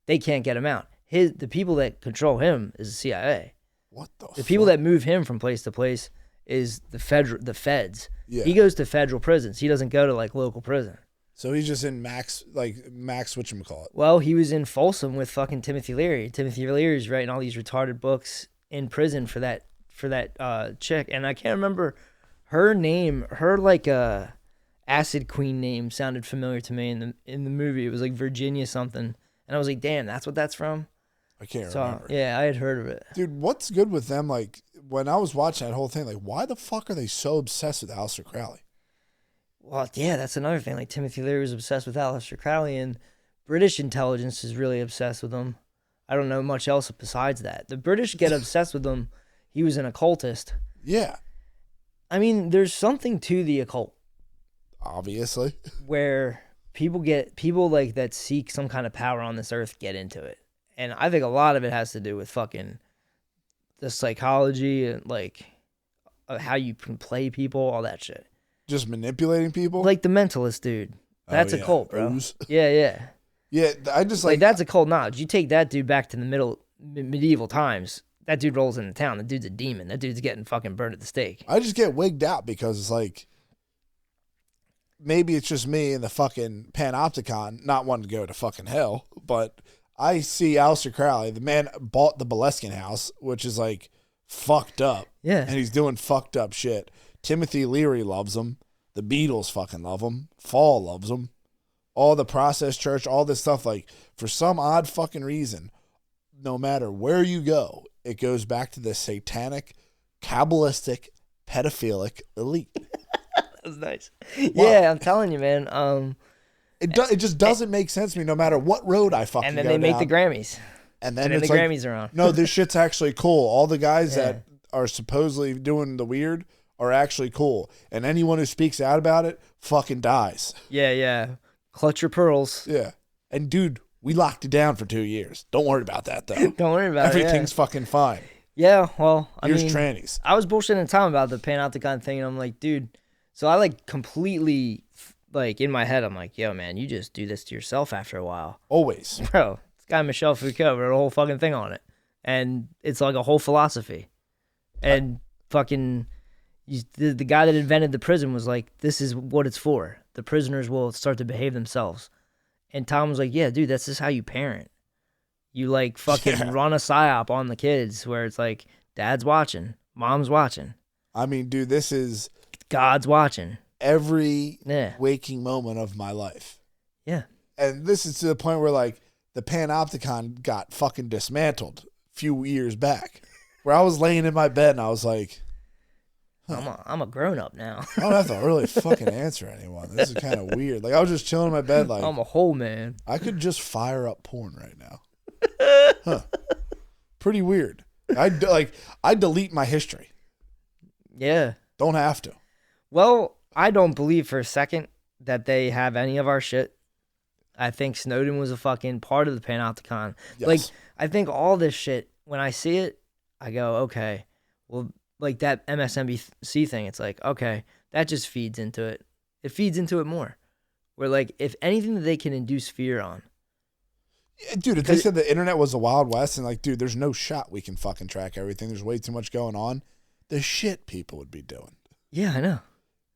they can't get him out. The people that control him is the CIA. What the people that move him from place to place is the feds. Yeah. He goes to federal prisons. He doesn't go to like local prison. So he's just in Max whatchamacallit. Well, he was in Folsom with fucking Timothy Leary. Timothy Leary's writing all these retarded books in prison for that chick, and I can't remember her name. Her like acid queen name sounded familiar to me in the movie. It was like Virginia something, and I was like, damn, that's what that's from. I can't remember. Yeah, I had heard of it. Dude, what's good with them? Like when I was watching that whole thing, like why the fuck are they so obsessed with Aleister Crowley? Well, yeah, that's another thing. Like Timothy Leary was obsessed with Aleister Crowley, and British intelligence is really obsessed with him. I don't know much else besides that. The British get obsessed with him. He was an occultist. Yeah. I mean, there's something to the occult. Obviously. Where people like that seek some kind of power on this earth get into it. And I think a lot of it has to do with fucking the psychology and like how you can play people, all that shit. Just manipulating people? Like the mentalist dude. That's a cult, bro. Ooze. Yeah. Yeah, I just like that's a cold knowledge. You take that dude back to the medieval times. That dude rolls into town. That dude's a demon. That dude's getting fucking burned at the stake. I just get wigged out because it's like maybe it's just me and the fucking Panopticon not wanting to go to fucking hell, but I see Aleister Crowley, the man bought the Boleskine house, which is like fucked up. Yeah. And he's doing fucked up shit. Timothy Leary loves him. The Beatles fucking love him. Fall loves him. All the Process Church, all this stuff, like, for some odd fucking reason, no matter where you go, it goes back to the satanic, Kabbalistic, pedophilic elite. That was nice. Yeah, I'm telling you, man. It just doesn't make sense to me no matter what road I fucking go And then they make down. the Grammys. And then the it's like, Grammys are on. No, this shit's actually cool. All the guys that are supposedly doing the weird are actually cool. And anyone who speaks out about it fucking dies. Yeah. Clutch your pearls. Yeah. And dude, we locked it down for 2 years. Don't worry about that though. Don't worry about Everything's fucking fine. Yeah, well, I Here's mean, trannies. I was bullshitting Tom about the Panopticon thing, and I'm like, dude, so I like completely, like, in my head, I'm like, yo, man, you just do this to yourself after a while. Always. Bro, this guy Michel Foucault wrote a whole fucking thing on it. And it's like a whole philosophy. And the guy that invented the prison was like, this is what it's for. The prisoners will start to behave themselves. And Tom was like, yeah, dude, that's just how you parent. You like fucking run a psyop on the kids where it's like, dad's watching, mom's watching. I mean, dude, this is God's watching. Every waking moment of my life. Yeah. And this is to the point where like the Panopticon got fucking dismantled a few years back. Where I was laying in my bed and I was like, I'm a grown up now. I don't have to really fucking answer anyone. This is kind of weird. Like I was just chilling in my bed like I'm a whole man. I could just fire up porn right now. Pretty weird. I delete my history. Yeah. Don't have to. Well, I don't believe for a second that they have any of our shit. I think Snowden was a fucking part of the Panopticon. Yes. Like, I think all this shit, when I see it, I go, okay, well, like that MSNBC thing, it's like, okay, that just feeds into it. It feeds into it more. Where, like, if anything that they can induce fear on. Yeah, dude, if they said the internet was the Wild West and like, dude, there's no shot we can fucking track everything. There's way too much going on. The shit people would be doing. Yeah, I know.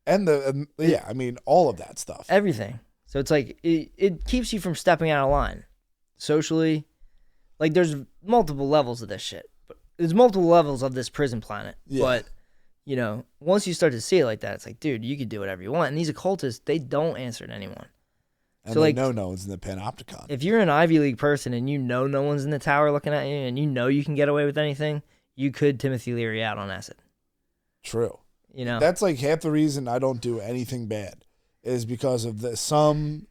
And I mean, all of that stuff. Everything. So it's like, it keeps you from stepping out of line. Socially, like there's multiple levels of this shit. But there's multiple levels of this prison planet. Yeah. But, you know, once you start to see it like that, it's like, dude, you can do whatever you want. And these occultists, they don't answer to anyone. And so they like, know no one's in the Panopticon. If you're an Ivy League person and you know no one's in the tower looking at you and you know you can get away with anything, you could Timothy Leary out on acid. True. You know, that's like half the reason I don't do anything bad is because of some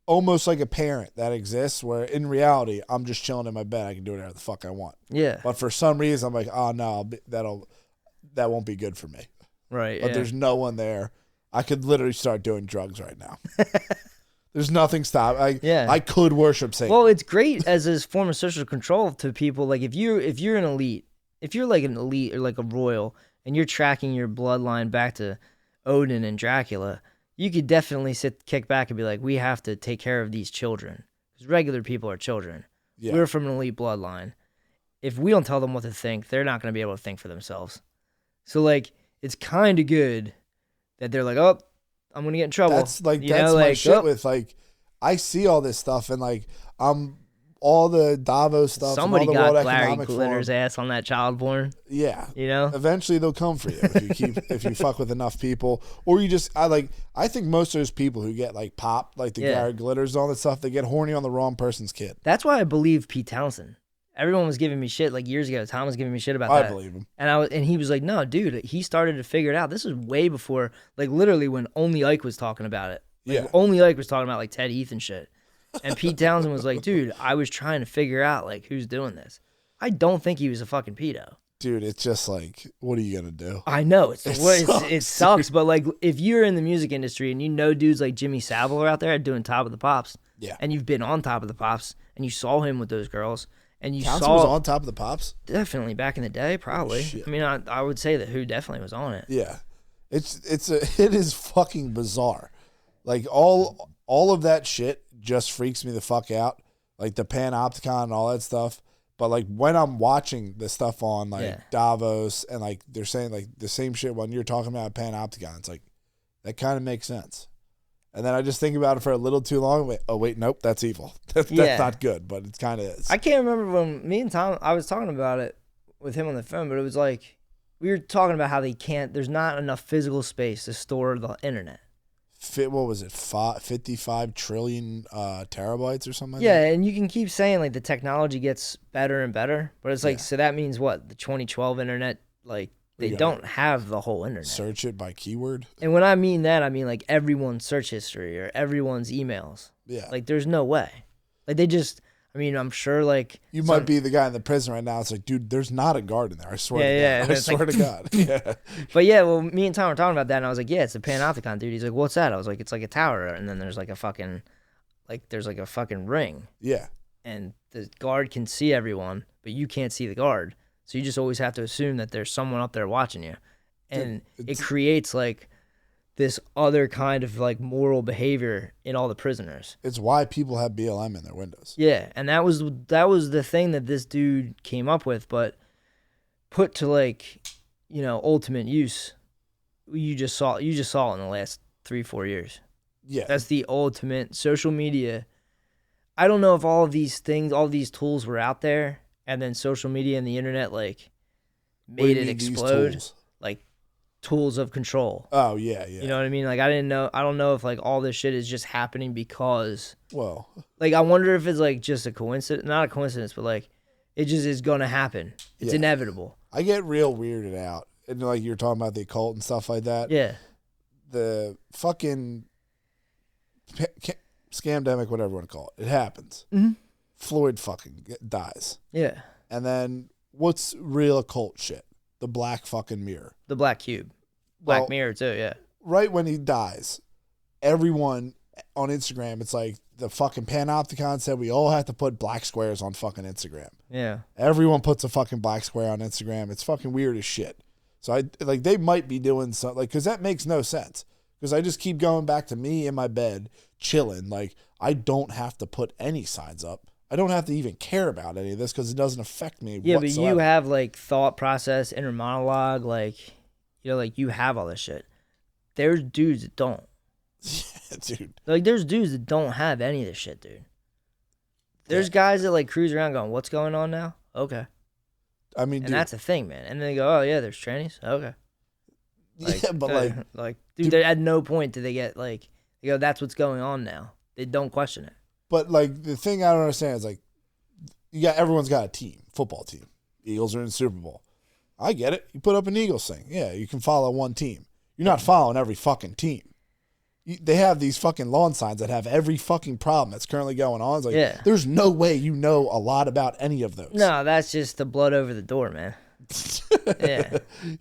almost like a parent that exists where in reality I'm just chilling in my bed. I can do whatever the fuck I want. Yeah. But for some reason I'm like, oh no, that won't be good for me. Right. But there's no one there. I could literally start doing drugs right now. There's nothing stop. I could worship Satan. Well, it's great as a form of social control to people. Like if you're an elite, if you're like an elite or like a royal, and you're tracking your bloodline back to Odin and Dracula, you could definitely kick back and be like, we have to take care of these children because regular people are children. Yeah. We're from an elite bloodline. If we don't tell them what to think, they're not going to be able to think for themselves. So like, it's kind of good that they're like, oh, I'm going to get in trouble. That's my shit with like, I see all this stuff and like, all the Davos stuff. Somebody and all the got World Larry Economic Glitter's Forum. ass on that child porn. Yeah, you know. Eventually, they'll come for you if you fuck with enough people, or you just I think most of those people who get like popped, like the Gary Glitters, and all that stuff, they get horny on the wrong person's kid. That's why I believe Pete Townsend. Everyone was giving me shit like years ago. Tom was giving me shit about that. I believe him, and he was like, no, dude, he started to figure it out. This is way before, like literally when Only Ike was talking about it. Like, Only Ike was talking about like Ted Heath and shit. And Pete Townsend was like, dude, I was trying to figure out like who's doing this. I don't think he was a fucking pedo. Dude, it's just like, what are you gonna do? I know it sucks, but like if you're in the music industry and you know dudes like Jimmy Savile are out there doing Top of the Pops, and you've been on Top of the Pops and you saw him with those girls, and you Townsend saw was on Top of the Pops, definitely back in the day, probably. I mean, I would say that Who definitely was on it. Yeah, it is fucking bizarre, like all of that shit just freaks me the fuck out, like the Panopticon and all that stuff. But like when I'm watching the stuff on like Davos and like they're saying like the same shit when you're talking about Panopticon, it's like that kind of makes sense. And then I just think about it for a little too long. Wait, nope, that's evil. That's not good, but it's kind of is. I can't remember when me and Tom, I was talking about it with him on the phone, but it was like we were talking about how there's not enough physical space to store the internet. What was it? 55 trillion terabytes or something like that? Yeah, and you can keep saying like the technology gets better and better, but it's like, so that means what? The 2012 internet, like they don't have the whole internet. Search it by keyword. And when I mean that, I mean like everyone's search history or everyone's emails. Yeah. Like there's no way. Like they just, I mean, I'm sure like. You might be the guy in the prison right now. It's like, dude, there's not a guard in there. I swear to God. I swear to God. Yeah. But yeah, well, me and Tom were talking about that, and I was like, yeah, it's a Panopticon, dude. He's like, what's that? I was like, it's like a tower, and then there's like a fucking, ring. Yeah. And the guard can see everyone, but you can't see the guard. So you just always have to assume that there's someone up there watching you. And it creates like this other kind of like moral behavior in all the prisoners. It's why people have BLM in their windows. Yeah, and that was the thing that this dude came up with, but put to like, you know, ultimate use. You just saw it in the last 3-4 years. Yeah. That's the ultimate social media. I don't know if all of these tools were out there and then social media and the internet like made it explode. Like tools of control. Oh yeah, yeah. You know what I mean? Like I don't know if like all this shit is just happening because like I wonder if it's like just a coincidence, not a coincidence, but like it just is gonna happen. It's inevitable. I get real weirded out. And like you're talking about the occult and stuff like that. Yeah. The fucking scamdemic, whatever you want to call it. It happens. Mm-hmm. Floyd fucking dies. Yeah. And then what's real occult shit? The black fucking mirror. The black cube. Black mirror too, yeah. Right when he dies, everyone on Instagram, it's like the fucking Panopticon said we all have to put black squares on fucking Instagram. Yeah. Everyone puts a fucking black square on Instagram. It's fucking weird as shit. So they might be doing something like, cause that makes no sense. Cause I just keep going back to me in my bed, chilling. Like I don't have to put any signs up. I don't have to even care about any of this because it doesn't affect me whatsoever. But you have like thought process, inner monologue, like, you know, like you have all this shit. There's dudes that don't. Yeah, dude. Like there's dudes that don't have any of this shit, dude. There's guys that like cruise around going, what's going on now? Okay. I mean, and that's a thing, man. And then they go, oh yeah, there's trannies. Okay. Like, yeah, but dude, at no point do they get like, they go, that's what's going on now. They don't question it. But like the thing I don't understand is like, everyone's got a team, football team. Eagles are in the Super Bowl. I get it. You put up an Eagles thing. Yeah, you can follow one team. You're not following every fucking team. They have these fucking lawn signs that have every fucking problem that's currently going on. It's like, there's no way you know a lot about any of those. No, that's just the blood over the door, man. Yeah.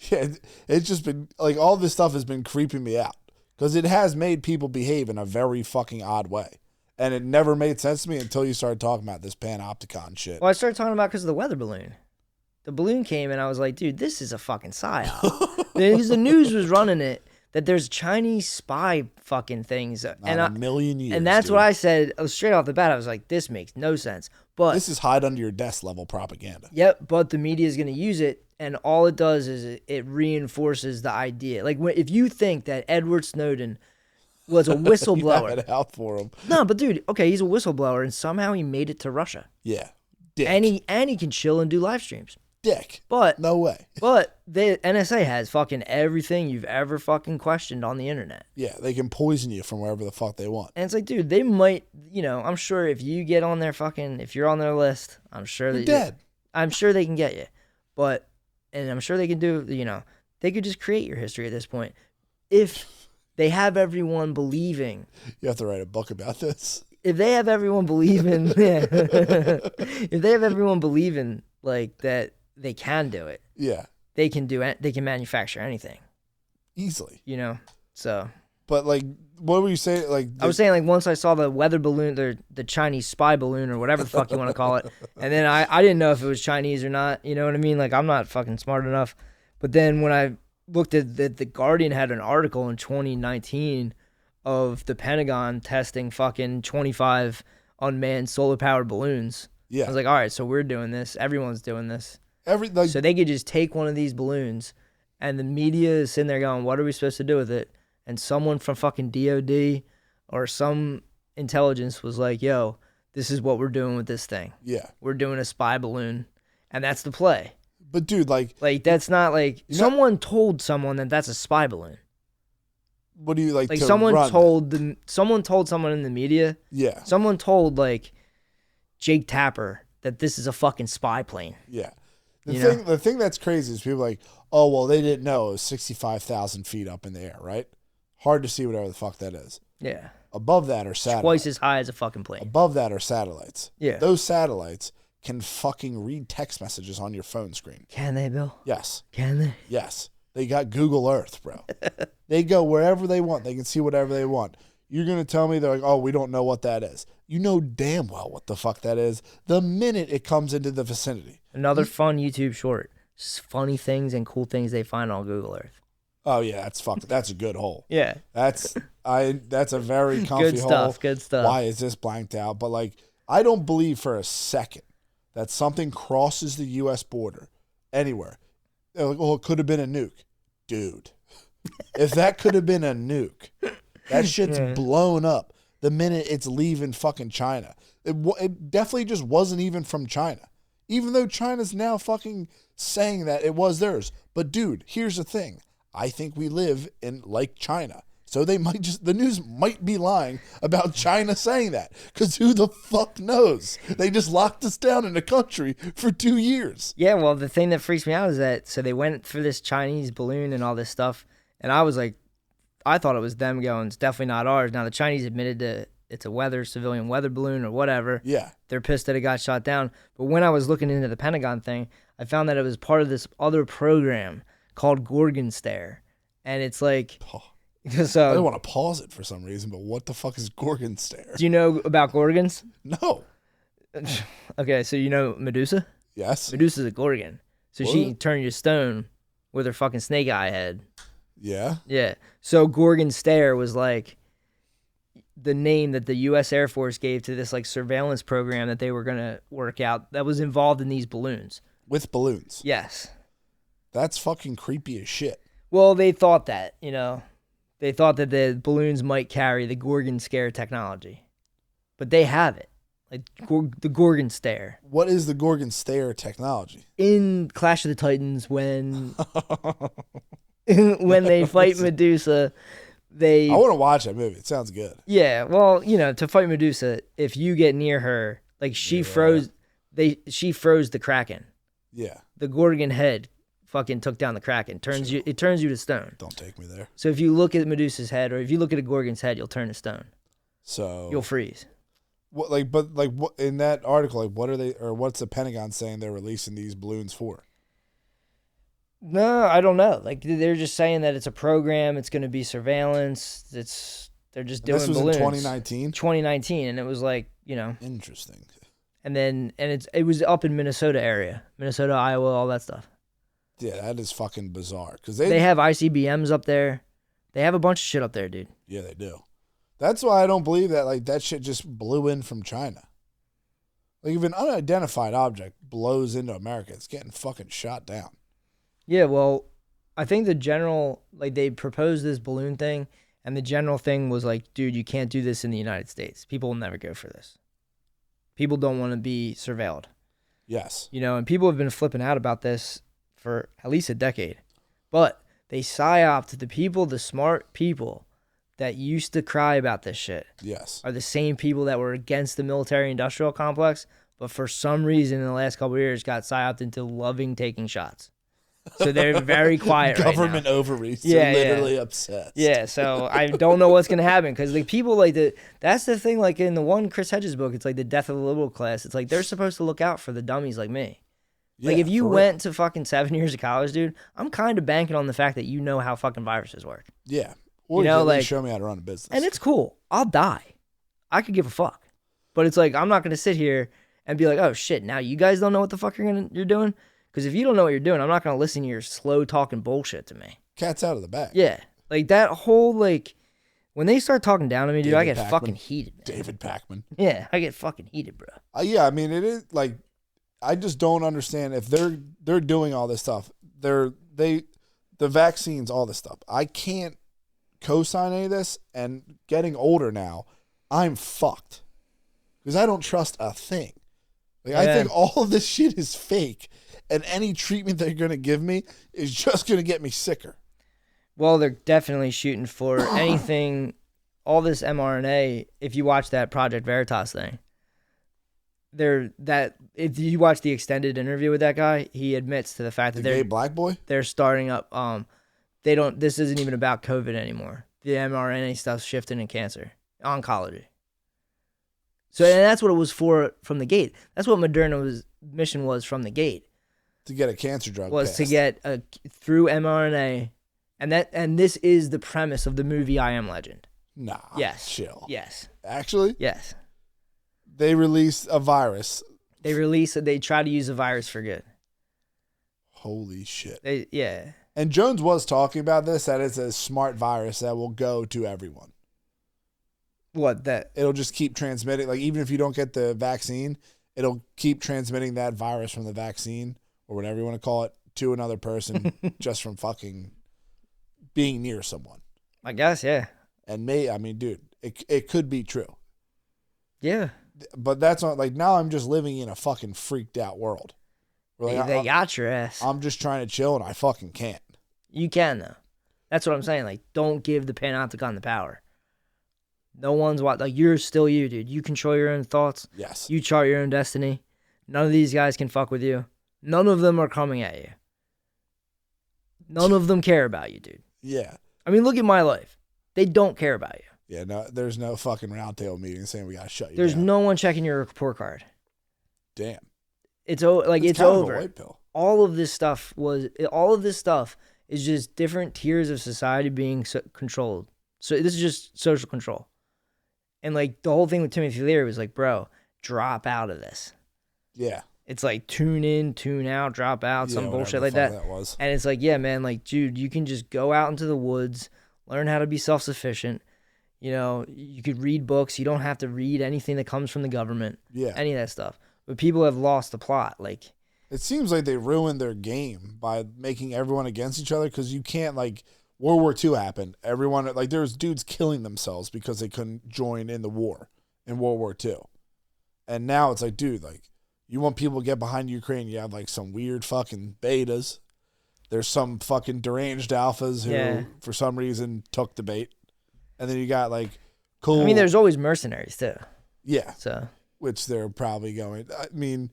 Yeah, it's just been, like, all this stuff has been creeping me out. because it has made people behave in a very fucking odd way. And it never made sense to me until you started talking about this Panopticon shit. Well, I started talking about because of the weather balloon. The balloon came and I was like, dude, this is a fucking psyop. Because the news was running it that there's Chinese spy fucking things. Not a million years. And that's dude. what I said straight off the bat. I was like, this makes no sense. But this is hide under your desk level propaganda. Yep, but the media is going to use it, and all it does is it reinforces the idea. Like, if you think that Edward Snowden was a whistleblower. You have it out for him. No, but dude, okay, he's a whistleblower, and somehow he made it to Russia. Yeah. Dick. And he can chill and do live streams. Dick. But no way. But the NSA has fucking everything you've ever fucking questioned on the internet. Yeah, they can poison you from wherever the fuck they want. And it's like, dude, they might, I'm sure if you get on their if you're on their list, I'm sure You're dead. I'm sure they can get you. And I'm sure they can do, they could just create your history at this point. If they have everyone believing. You have to write a book about this. If they have everyone believing, if they have everyone believing like that they can do it. Yeah. They can manufacture anything. Easily. So. But like, what were you saying? Like, I was saying, like, once I saw the weather balloon, the Chinese spy balloon or whatever the fuck you want to call it, and then I didn't know if it was Chinese or not. You know what I mean? Like, I'm not fucking smart enough. But then when I looked at the Guardian had an article in 2019 of the Pentagon testing fucking 25 unmanned solar powered balloons. Yeah. I was like, all right, so we're doing this. Everyone's doing this. So they could just take one of these balloons, and the media is sitting there going, what are we supposed to do with it? And someone from fucking DOD or some intelligence was like, yo, this is what we're doing with this thing. Yeah. We're doing a spy balloon, and that's the play. But dude, like that's not like someone told someone that that's a spy balloon. What do you like? Like to someone run? told someone in the media. Yeah. Someone told like Jake Tapper that this is a fucking spy plane. Yeah. The thing that's crazy is people are like, oh well, they didn't know it was 65,000 feet up in the air, right? Hard to see whatever the fuck that is. Yeah. Above that are satellites. Twice as high as a fucking plane. Above that are satellites. Yeah. Those satellites can fucking read text messages on your phone screen. Can they, Bill? Yes. Can they? Yes. They got Google Earth, bro. They go wherever they want. They can see whatever they want. You're going to tell me they're like, oh, we don't know what that is. You know damn well what the fuck that is the minute it comes into the vicinity. Another fun YouTube short. Just funny things and cool things they find on Google Earth. Oh yeah, that's a good hole. Yeah. That's a very comfy good hole. stuff, good stuff. Why is this blanked out? But like, I don't believe for a second that something crosses the US border anywhere. They're like, oh, it could have been a nuke. Dude. If that could have been a nuke, that shit's blown up the minute it's leaving fucking China. It definitely just wasn't even from China. Even though China's now fucking saying that it was theirs. But dude, here's the thing. I think we live in like China. So the news might be lying about China saying that. Because who the fuck knows? They just locked us down in the country for 2 years. Yeah, well, the thing that freaks me out is that, so they went for this Chinese balloon and all this stuff. And I was like, I thought it was them going, it's definitely not ours. Now, the Chinese admitted to it's a civilian weather balloon or whatever. Yeah. They're pissed that it got shot down. But when I was looking into the Pentagon thing, I found that it was part of this other program called Gorgon Stare. And it's like... So, I don't want to pause it for some reason, but what the fuck is Gorgon Stare? Do you know about Gorgons? No. Okay, so you know Medusa? Yes. Medusa's a Gorgon. So she can turn you to stone with her fucking snake eye head. Yeah? Yeah. So Gorgon Stare was like the name that the U.S. Air Force gave to this like surveillance program that they were going to work out that was involved in these balloons. With balloons? Yes. That's fucking creepy as shit. Well, they thought that, They thought that the balloons might carry the Gorgon Scare technology. But they have it. Like the Gorgon Stare. What is the Gorgon Stare technology? In Clash of the Titans, when when they fight Medusa, I want to watch that movie. It sounds good. Yeah, well, to fight Medusa, if you get near her, like she froze the Kraken. Yeah. The Gorgon head fucking took down the Kraken. It turns you to stone. Don't take me there. So if you look at Medusa's head, or if you look at a Gorgon's head, you'll turn to stone. So you'll freeze. What what in that article? Like, what are they, or what's the Pentagon saying they're releasing these balloons for? No, I don't know. Like they're just saying that it's a program. It's going to be surveillance. They're just doing this was balloons. in 2019. 2019, and it was like Interesting. And it was up in Minnesota area, Minnesota, Iowa, all that stuff. Yeah, that is fucking bizarre because they have ICBMs up there. They have a bunch of shit up there, dude. Yeah, they do. That's why I don't believe that like that shit just blew in from China. Like if an unidentified object blows into America, it's getting fucking shot down. Yeah, well, I think the general, like they proposed this balloon thing, and the general thing was like, dude, you can't do this in the United States. People will never go for this. People don't want to be surveilled. Yes. And people have been flipping out about this for at least a decade. But they psyoped the people, the smart people that used to cry about this shit. Yes. Are the same people that were against the military-industrial complex, but for some reason in the last couple of years got psyoped into loving taking shots. So they're very quiet right now. Government overreach. They're literally upset. Yeah, so I don't know what's going to happen because like people like that's the thing, like in the one Chris Hedges book, it's like the death of the liberal class. It's like they're supposed to look out for the dummies like me. Yeah, like if you went to fucking 7 years of college, dude, I'm kind of banking on the fact that you know how fucking viruses work. Yeah. Or you like show me how to run a business. And it's cool. I'll die. I could give a fuck. But it's like I'm not going to sit here and be like, oh shit, now you guys don't know what the fuck you're doing? Because if you don't know what you're doing, I'm not going to listen to your slow talking bullshit to me. Cat's out of the bag. Yeah. Like that whole, like, when they start talking down to me, dude, I get fucking heated. Man. David Pakman. Yeah, I get fucking heated, bro. Yeah, I mean, it is like, I just don't understand if they're doing all this stuff. The vaccines, all this stuff. I can't co-sign any of this, and getting older now, I'm fucked. Because I don't trust a thing. Like, I think all of this shit is fake. And any treatment they're going to give me is just going to get me sicker. Well, they're definitely shooting for anything, all this mRNA. If you watch that Project Veritas thing, if you watch the extended interview with that guy, he admits to the fact that the gay black boy, they're starting up. This isn't even about COVID anymore. The mRNA stuff's shifting in cancer, oncology. So and that's what it was for from the gate. That's what Moderna's mission was from the gate. To get a cancer drug was passed. To get through mRNA, and this is the premise of the movie I Am Legend. Nah, yes, chill. Yes, actually, yes. They released a virus. They try to use a virus for good. Holy shit! Yeah. And Jones was talking about this. That it's a smart virus that will go to everyone. What that? It'll just keep transmitting. Like even if you don't get the vaccine, it'll keep transmitting that virus from the vaccine, or whatever you want to call it, to another person just from fucking being near someone. I guess, yeah. And I mean, dude, it could be true. Yeah. But that's not, like, now I'm just living in a fucking freaked out world. Like, they got your ass. I'm just trying to chill and I fucking can't. You can, though. That's what I'm saying. Like, don't give the Panopticon the power. No one's like, you're still you, dude. You control your own thoughts. Yes. You chart your own destiny. None of these guys can fuck with you. None of them are coming at you. None of them care about you, dude. Yeah. I mean, look at my life. They don't care about you. Yeah, no, there's no fucking roundtable meeting saying we gotta shut you There's down. no one checking your report card. Damn. It's over. It's kind of over. a white pill. All of this stuff is just different tiers of society being controlled. So this is just social control. And like the whole thing with Timothy Leary was like, bro, drop out of this. Yeah. It's like tune in, tune out, drop out, some bullshit like that. Was. And it's like, yeah, man, like, dude, you can just go out into the woods, learn how to be self-sufficient. You know, you could read books. You don't have to read anything that comes from the government. Yeah. Any of that stuff. But people have lost the plot. Like, it seems like they ruined their game by making everyone against each other, because you can't, like, World War II happened. Everyone, like, there was dudes killing themselves because they couldn't join in the war in World War II. And now it's like, dude, like, you want people to get behind Ukraine, you have, like, some weird fucking betas. There's some fucking deranged alphas who, for some reason, took the bait. And then you got, like, cool. I mean, there's always mercenaries, too. Yeah. So. Which they're probably going. I mean,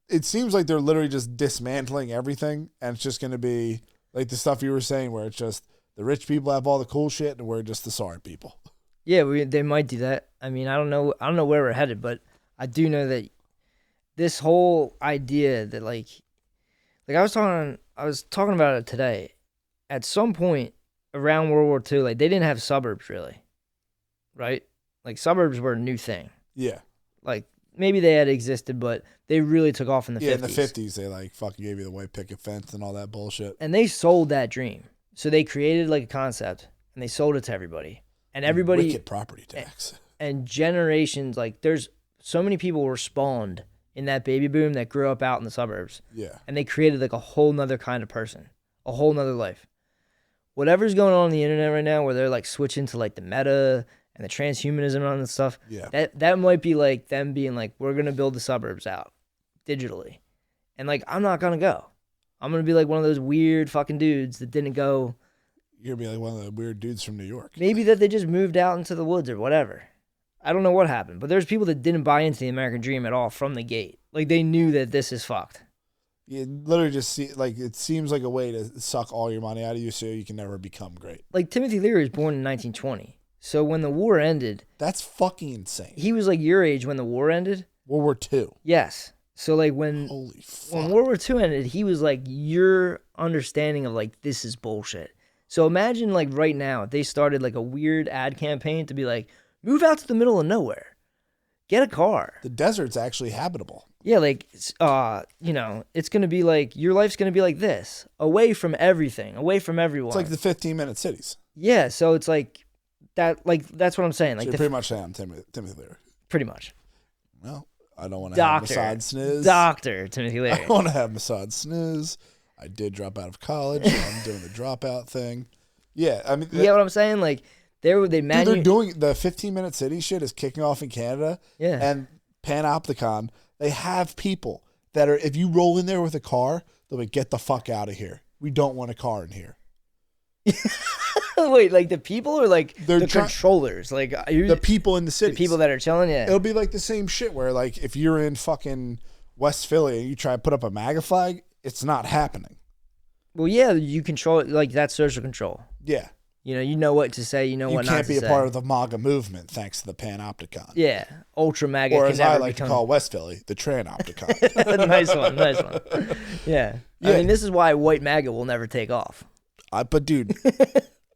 it seems like they're literally just dismantling everything. And it's just going to be like the stuff you were saying, where it's just the rich people have all the cool shit and we're just the sorry people. Yeah, they might do that. I mean, I don't know where we're headed, but I do know that this whole idea that, like Like I was talking about it today. At some point around World War II, like they didn't have suburbs really, right? Like suburbs were a new thing. Yeah. Like maybe they had existed, but they really took off in the 50s. Yeah, in the 50s, they like fucking gave you the white picket fence and all that bullshit. And they sold that dream. So they created like a concept and they sold it to everybody. And everybody Wicked property tax. And generations, like there's so many people were spawned in that baby boom that grew up out in the suburbs. Yeah. And they created like a whole nother kind of person, a whole nother life. Whatever's going on the internet right now where they're like switching to like the meta and the transhumanism and all that stuff, that might be like them being like, we're going to build the suburbs out digitally. And like, I'm not going to go. I'm going to be like one of those weird fucking dudes that didn't go. You're going to be like one of the weird dudes from New York. Maybe that they just moved out into the woods or whatever. I don't know what happened, but there's people that didn't buy into the American dream at all from the gate. Like they knew that this is fucked. You literally just see, like, it seems like a way to suck all your money out of you so you can never become great. Like Timothy Leary was born in 1920. So when the war ended. That's fucking insane. He was like your age when the war ended. World War II. Yes. So like when World War II ended, he was like your understanding of like, this is bullshit. So imagine like right now, they started like a weird ad campaign to be like, move out to the middle of nowhere. Get a car. The desert's actually habitable. Yeah, like, you know, it's going to be like, your life's going to be like this. Away from everything. Away from everyone. It's like the 15-minute cities. Yeah, so it's like, that's what I'm saying. Like so you're pretty much saying Timothy Leary. Pretty much. Well, I don't want to have Mossad snooze. Dr. Timothy Leary. I want to have Mossad snooze. I did drop out of college. So I'm doing the dropout thing. Yeah, I mean. You get what I'm saying? Like, they're doing the 15-minute city shit is kicking off in Canada. Yeah. And Panopticon, they have people that are, if you roll in there with a car, they'll be, get the fuck out of here. We don't want a car in here. Wait, like the people or like the controllers? Like the people in the city. The people that are chilling, yeah. It'll be like the same shit where like if you're in fucking West Philly and you try to put up a MAGA flag, it's not happening. Well, yeah, you control it. Like that's social control. Yeah. You know what to say, you know what not to say. You can't be a part of the MAGA movement thanks to the Panopticon. Yeah, Ultra MAGA. Or as I like to call West Philly, the Tranopticon. Nice one. Yeah. I mean, this is why white MAGA will never take off. But dude,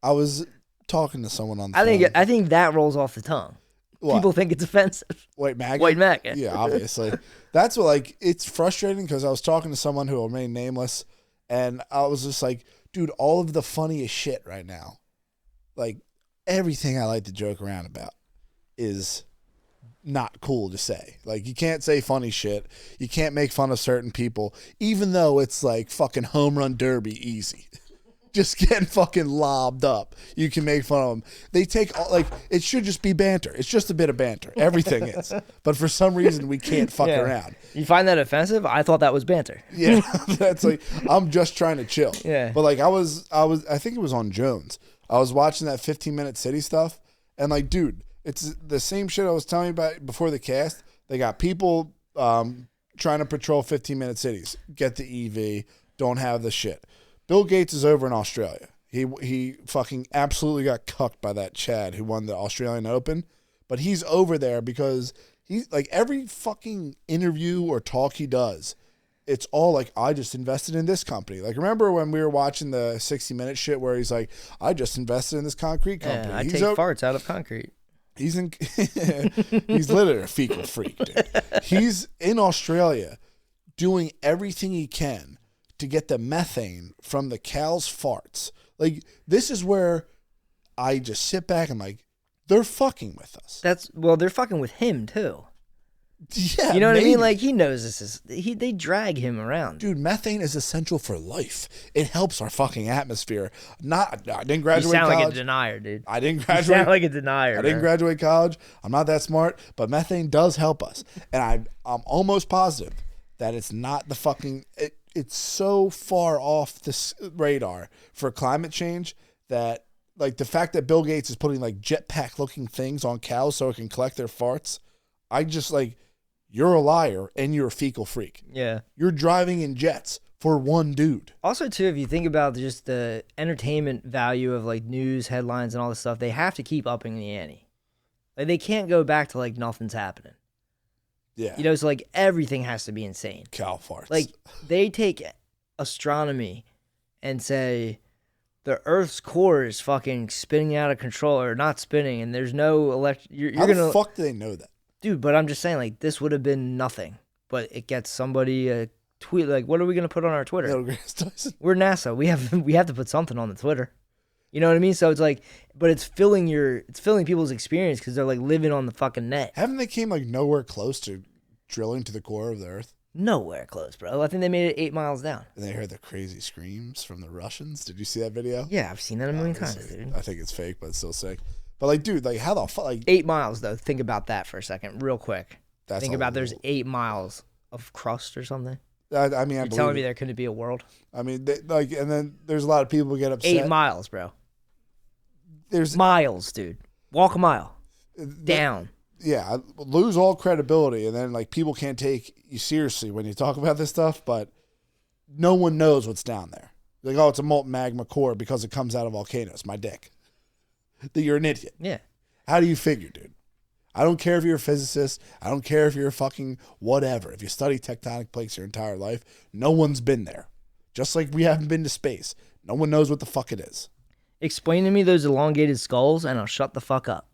I was talking to someone on the phone. I think that rolls off the tongue. What? People think it's offensive. White MAGA? White MAGA. Yeah, obviously. That's what, like, it's frustrating because I was talking to someone who will remain nameless, and I was just like, dude, all of the funniest shit right now, like, everything I like to joke around about is not cool to say. Like, you can't say funny shit. You can't make fun of certain people, even though it's like fucking home run derby easy. Just getting fucking lobbed up. You can make fun of them. They take, like, it should just be banter. It's just a bit of banter. Everything is. But for some reason, we can't fuck around. You find that offensive? I thought that was banter. Yeah. That's like, I'm just trying to chill. Yeah. But like, I think it was on Jones. I was watching that 15-minute city stuff. And like, dude, it's the same shit I was telling you about before the cast. They got people trying to patrol 15-minute cities. Get the EV. Don't have the shit. Bill Gates is over in Australia. He fucking absolutely got cucked by that Chad who won the Australian Open. But he's over there because he's like every fucking interview or talk he does, it's all like, I just invested in this company. Like, remember when we were watching the 60-minute shit where he's like, I just invested in this concrete company. Yeah, I take farts out of concrete. He's literally a fecal freak, dude. He's in Australia doing everything he can to get the methane from the cow's farts. Like, this is where I just sit back and like, they're fucking with us. They're fucking with him too. Yeah, you know what I mean? Like, he knows this is, they drag him around. Dude, methane is essential for life. It helps our fucking atmosphere. I didn't graduate college. You sound like a denier, dude. I didn't graduate. You sound like a denier. I didn't graduate college. I'm not that smart, but methane does help us. And I'm almost positive that it's not the fucking, it's so far off the radar for climate change that, like, the fact that Bill Gates is putting like jetpack looking things on cows so it can collect their farts, I just like, you're a liar and you're a fecal freak. Yeah. You're driving in jets for one dude. Also, too, if you think about just the entertainment value of like news headlines and all this stuff, they have to keep upping the ante. Like, they can't go back to like nothing's happening. Yeah. You know, so like everything has to be insane. Cow farts. Like, they take astronomy and say the Earth's core is fucking spinning out of control, or not spinning, and there's no How the fuck do they know that? Dude, but I'm just saying, like, this would have been nothing. But it gets somebody a tweet, like, what are we going to put on our Twitter? Neil deGrasse Tyson. We're NASA. We have to put something on the Twitter. You know what I mean? So it's like, but it's filling people's experience because they're, like, living on the fucking net. Haven't they came, like, nowhere close to drilling to the core of the Earth? Nowhere close, bro. I think they made it 8 miles down. And they heard the crazy screams from the Russians. Did you see that video? Yeah, I've seen that a million times, dude. I think it's fake, but it's still sick. But, like, dude, like, how the fuck? Like, 8 miles, though. Think about that for a second, real quick. Think about there's 8 miles of crust or something. I mean, you're telling me there couldn't be a world? I mean, like, and then there's a lot of people who get upset. 8 miles, bro. There's miles, dude. Walk a mile. Down. Yeah, I lose all credibility, and then, like, people can't take you seriously when you talk about this stuff, but no one knows what's down there. Like, oh, it's a molten magma core because it comes out of volcanoes. My dick. That you're an idiot. Yeah. How do you figure, dude? I don't care if you're a physicist. I don't care if you're a fucking whatever. If you study tectonic plates your entire life, no one's been there. Just like we haven't been to space. No one knows what the fuck it is. Explain to me those elongated skulls, and I'll shut the fuck up.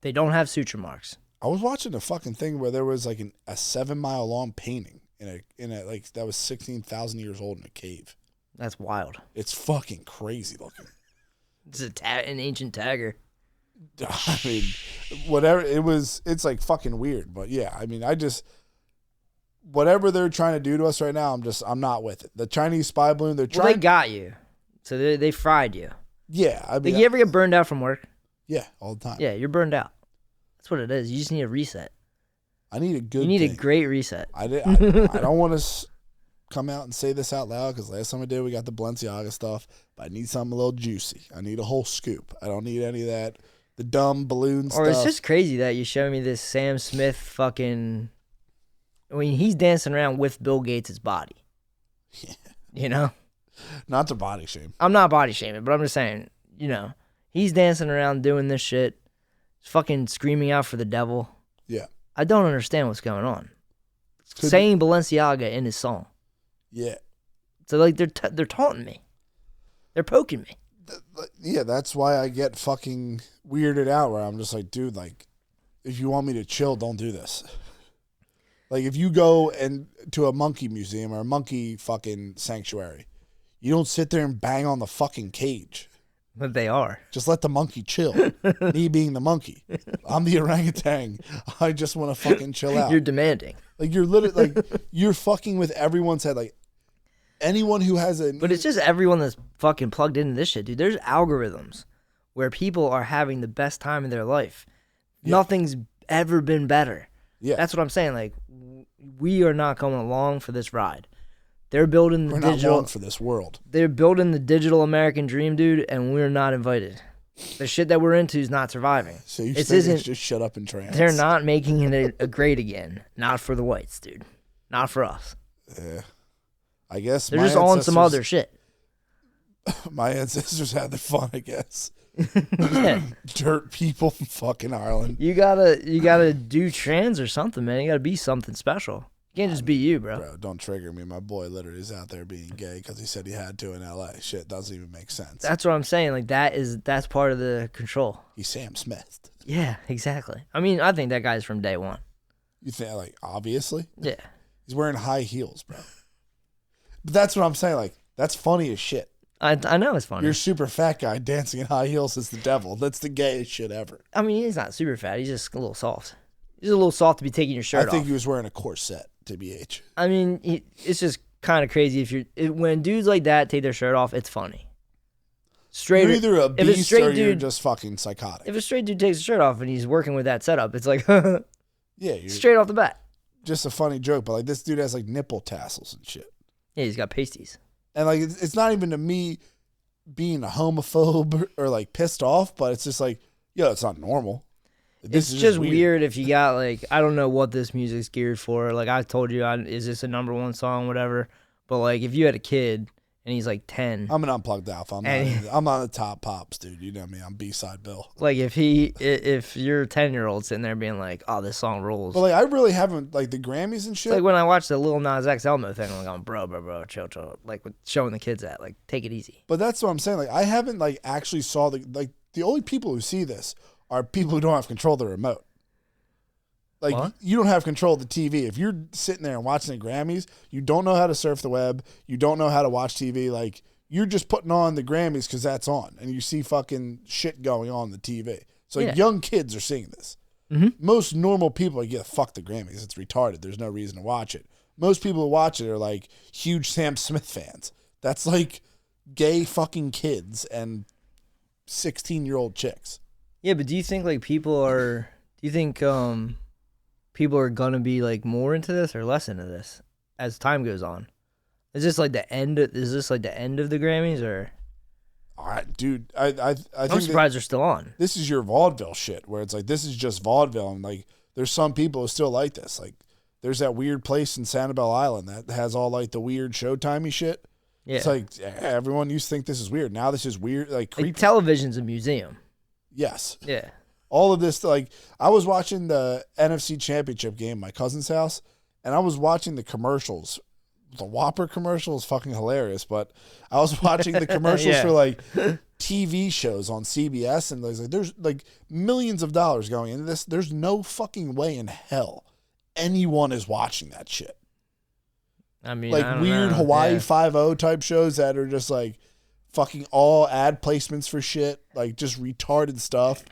They don't have suture marks. I was watching a fucking thing where there was like a 7-mile long painting in a like that was 16,000 years old in a cave. That's wild. It's fucking crazy looking. It's an ancient tagger. I mean, whatever it was, it's like fucking weird. But yeah, I mean, whatever they're trying to do to us right now, I'm not with it. The Chinese spy balloon, they're trying. Well, they got you, so they fried you. Yeah, I mean, like, you ever get burned out from work? Yeah, all the time. Yeah, you're burned out. That's what it is. You just need a reset. I need a good. You need a great reset. I don't want to come out and say this out loud because last time I did, we got the Balenciaga stuff. But I need something a little juicy. I need a whole scoop. I don't need any of that. The dumb balloon stuff. Or it's just crazy that you show me this Sam Smith fucking. I mean, he's dancing around with Bill Gates' body. Yeah. You know? Not to body shame. I'm not body shaming, but I'm just saying, you know, he's dancing around doing this shit, fucking screaming out for the devil. Yeah. I don't understand what's going on. Saying Balenciaga in his song. Yeah. So, like, they're taunting me. They're poking me. Yeah, that's why I get fucking weirded out where I'm just like, dude, like, if you want me to chill, don't do this. Like, if you go to a monkey museum or a monkey fucking sanctuary, you don't sit there and bang on the fucking cage. But they are. Just let the monkey chill. Me being the monkey. I'm the orangutan. I just want to fucking chill out. You're demanding. Like, you're literally, like, you're fucking with everyone's head. Like, anyone who has a... But it's just everyone that's fucking plugged into this shit, dude. There's algorithms where people are having the best time of their life. Yeah. Nothing's ever been better. Yeah. That's what I'm saying. Like, we are not going along for this ride. They're building the we're digital... not long for this world. They're building the digital American dream, dude, and we're not invited. The shit that we're into is not surviving. So you think just shut up and trance. They're not making it a great again. Not for the whites, dude. Not for us. Yeah. I guess they're just on some other shit. My ancestors had their fun, I guess. Yeah. Dirt people from fucking Ireland. You gotta do trans or something, man. You gotta be something special. You can't just be you, bro. Bro, don't trigger me. My boy literally is out there being gay because he said he had to in L.A. Shit doesn't even make sense. That's what I'm saying. Like, that's part of the control. He's Sam Smith. Yeah, exactly. I mean, I think that guy's from day one. You think, like, obviously? Yeah. He's wearing high heels, bro. But that's what I'm saying. Like, that's funny as shit. I know it's funny. You're a super fat guy dancing in high heels as the devil. That's the gayest shit ever. I mean, he's not super fat. He's just a little soft. He's a little soft to be taking your shirt off. I think he was wearing a corset, to BH. I mean, it's just kind of crazy when dudes like that take their shirt off, it's funny. You're either a beast or you're just fucking psychotic. If a straight dude takes his shirt off and he's working with that setup, it's like, yeah, straight off the bat. Just a funny joke, but like this dude has like nipple tassels and shit. Yeah, he's got pasties. And like, it's not even to me being a homophobe or like pissed off, but it's just like, yo, it's not normal. It's just weird if you got like, I don't know what this music's geared for. Like I told you, is this a #1 song, whatever. But like if you had a kid and he's like 10. I'm an unplugged alpha. I'm not the top pops, dude. You know me. I'm B-side Bill. Like if you're a 10-year-old sitting there being like, "Oh, this song rules," but like I really haven't like the Grammys and shit. It's like when I watched the Lil Nas X Elmo thing, I'm like, bro, chill, like with showing the kids that, like, take it easy. But that's what I'm saying. Like I haven't like actually saw the only people who see this are people who don't have control of the remote. Like, what? You don't have control of the TV. If you're sitting there and watching the Grammys, you don't know how to surf the web. You don't know how to watch TV. Like, you're just putting on the Grammys because that's on. And you see fucking shit going on the TV. So, young kids are seeing this. Mm-hmm. Most normal people are like, fuck the Grammys. It's retarded. There's no reason to watch it. Most people who watch it are, like, huge Sam Smith fans. That's, like, gay fucking kids and 16-year-old chicks. Yeah, but do you think, like, people are gonna be like more into this or less into this as time goes on? Is this like the end of the Grammys, or? All right, dude. I'm surprised they're still on. This is your vaudeville shit, where it's like this is just vaudeville, and like there's some people who still like this. Like there's that weird place in Sanibel Island that has all like the weird Showtimey shit. Yeah, it's like everyone used to think this is weird. Now this is weird. Like television's a museum. Yes. Yeah. All of this, like, I was watching the NFC Championship game at my cousin's house, and I was watching the commercials. The Whopper commercial is fucking hilarious, but I was watching the commercials for, like, TV shows on CBS, and there's, like, millions of dollars going into this. There's no fucking way in hell anyone is watching that shit. I mean, like, weird Hawaii Five-0 type shows that are just, like, fucking all ad placements for shit, like, just retarded stuff.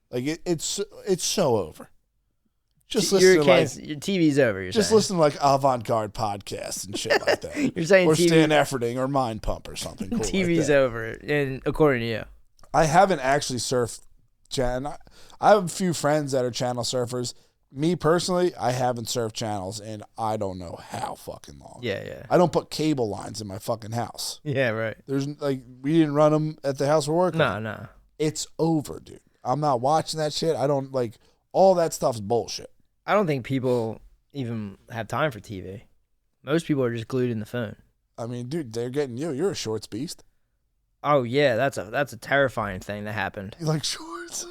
Like it's so over. Just listen to your TV's over. You're just saying. listen to like avant-garde podcasts and shit like that. You're saying or TV, Stan Efferding or Mind Pump or something. Cool TV's like over, and according to you, I haven't actually surfed. I have a few friends that are channel surfers. Me personally, I haven't surfed channels in I don't know how fucking long. Yeah. I don't put cable lines in my fucking house. Yeah, right. There's like we didn't run them at the house we're working. No. It's over, dude. I'm not watching that shit. I don't like all that stuff's bullshit. I don't think people even have time for TV. Most people are just glued in the phone. I mean, dude, they're getting you. You're a shorts beast. Oh yeah, that's a terrifying thing that happened. You like shorts?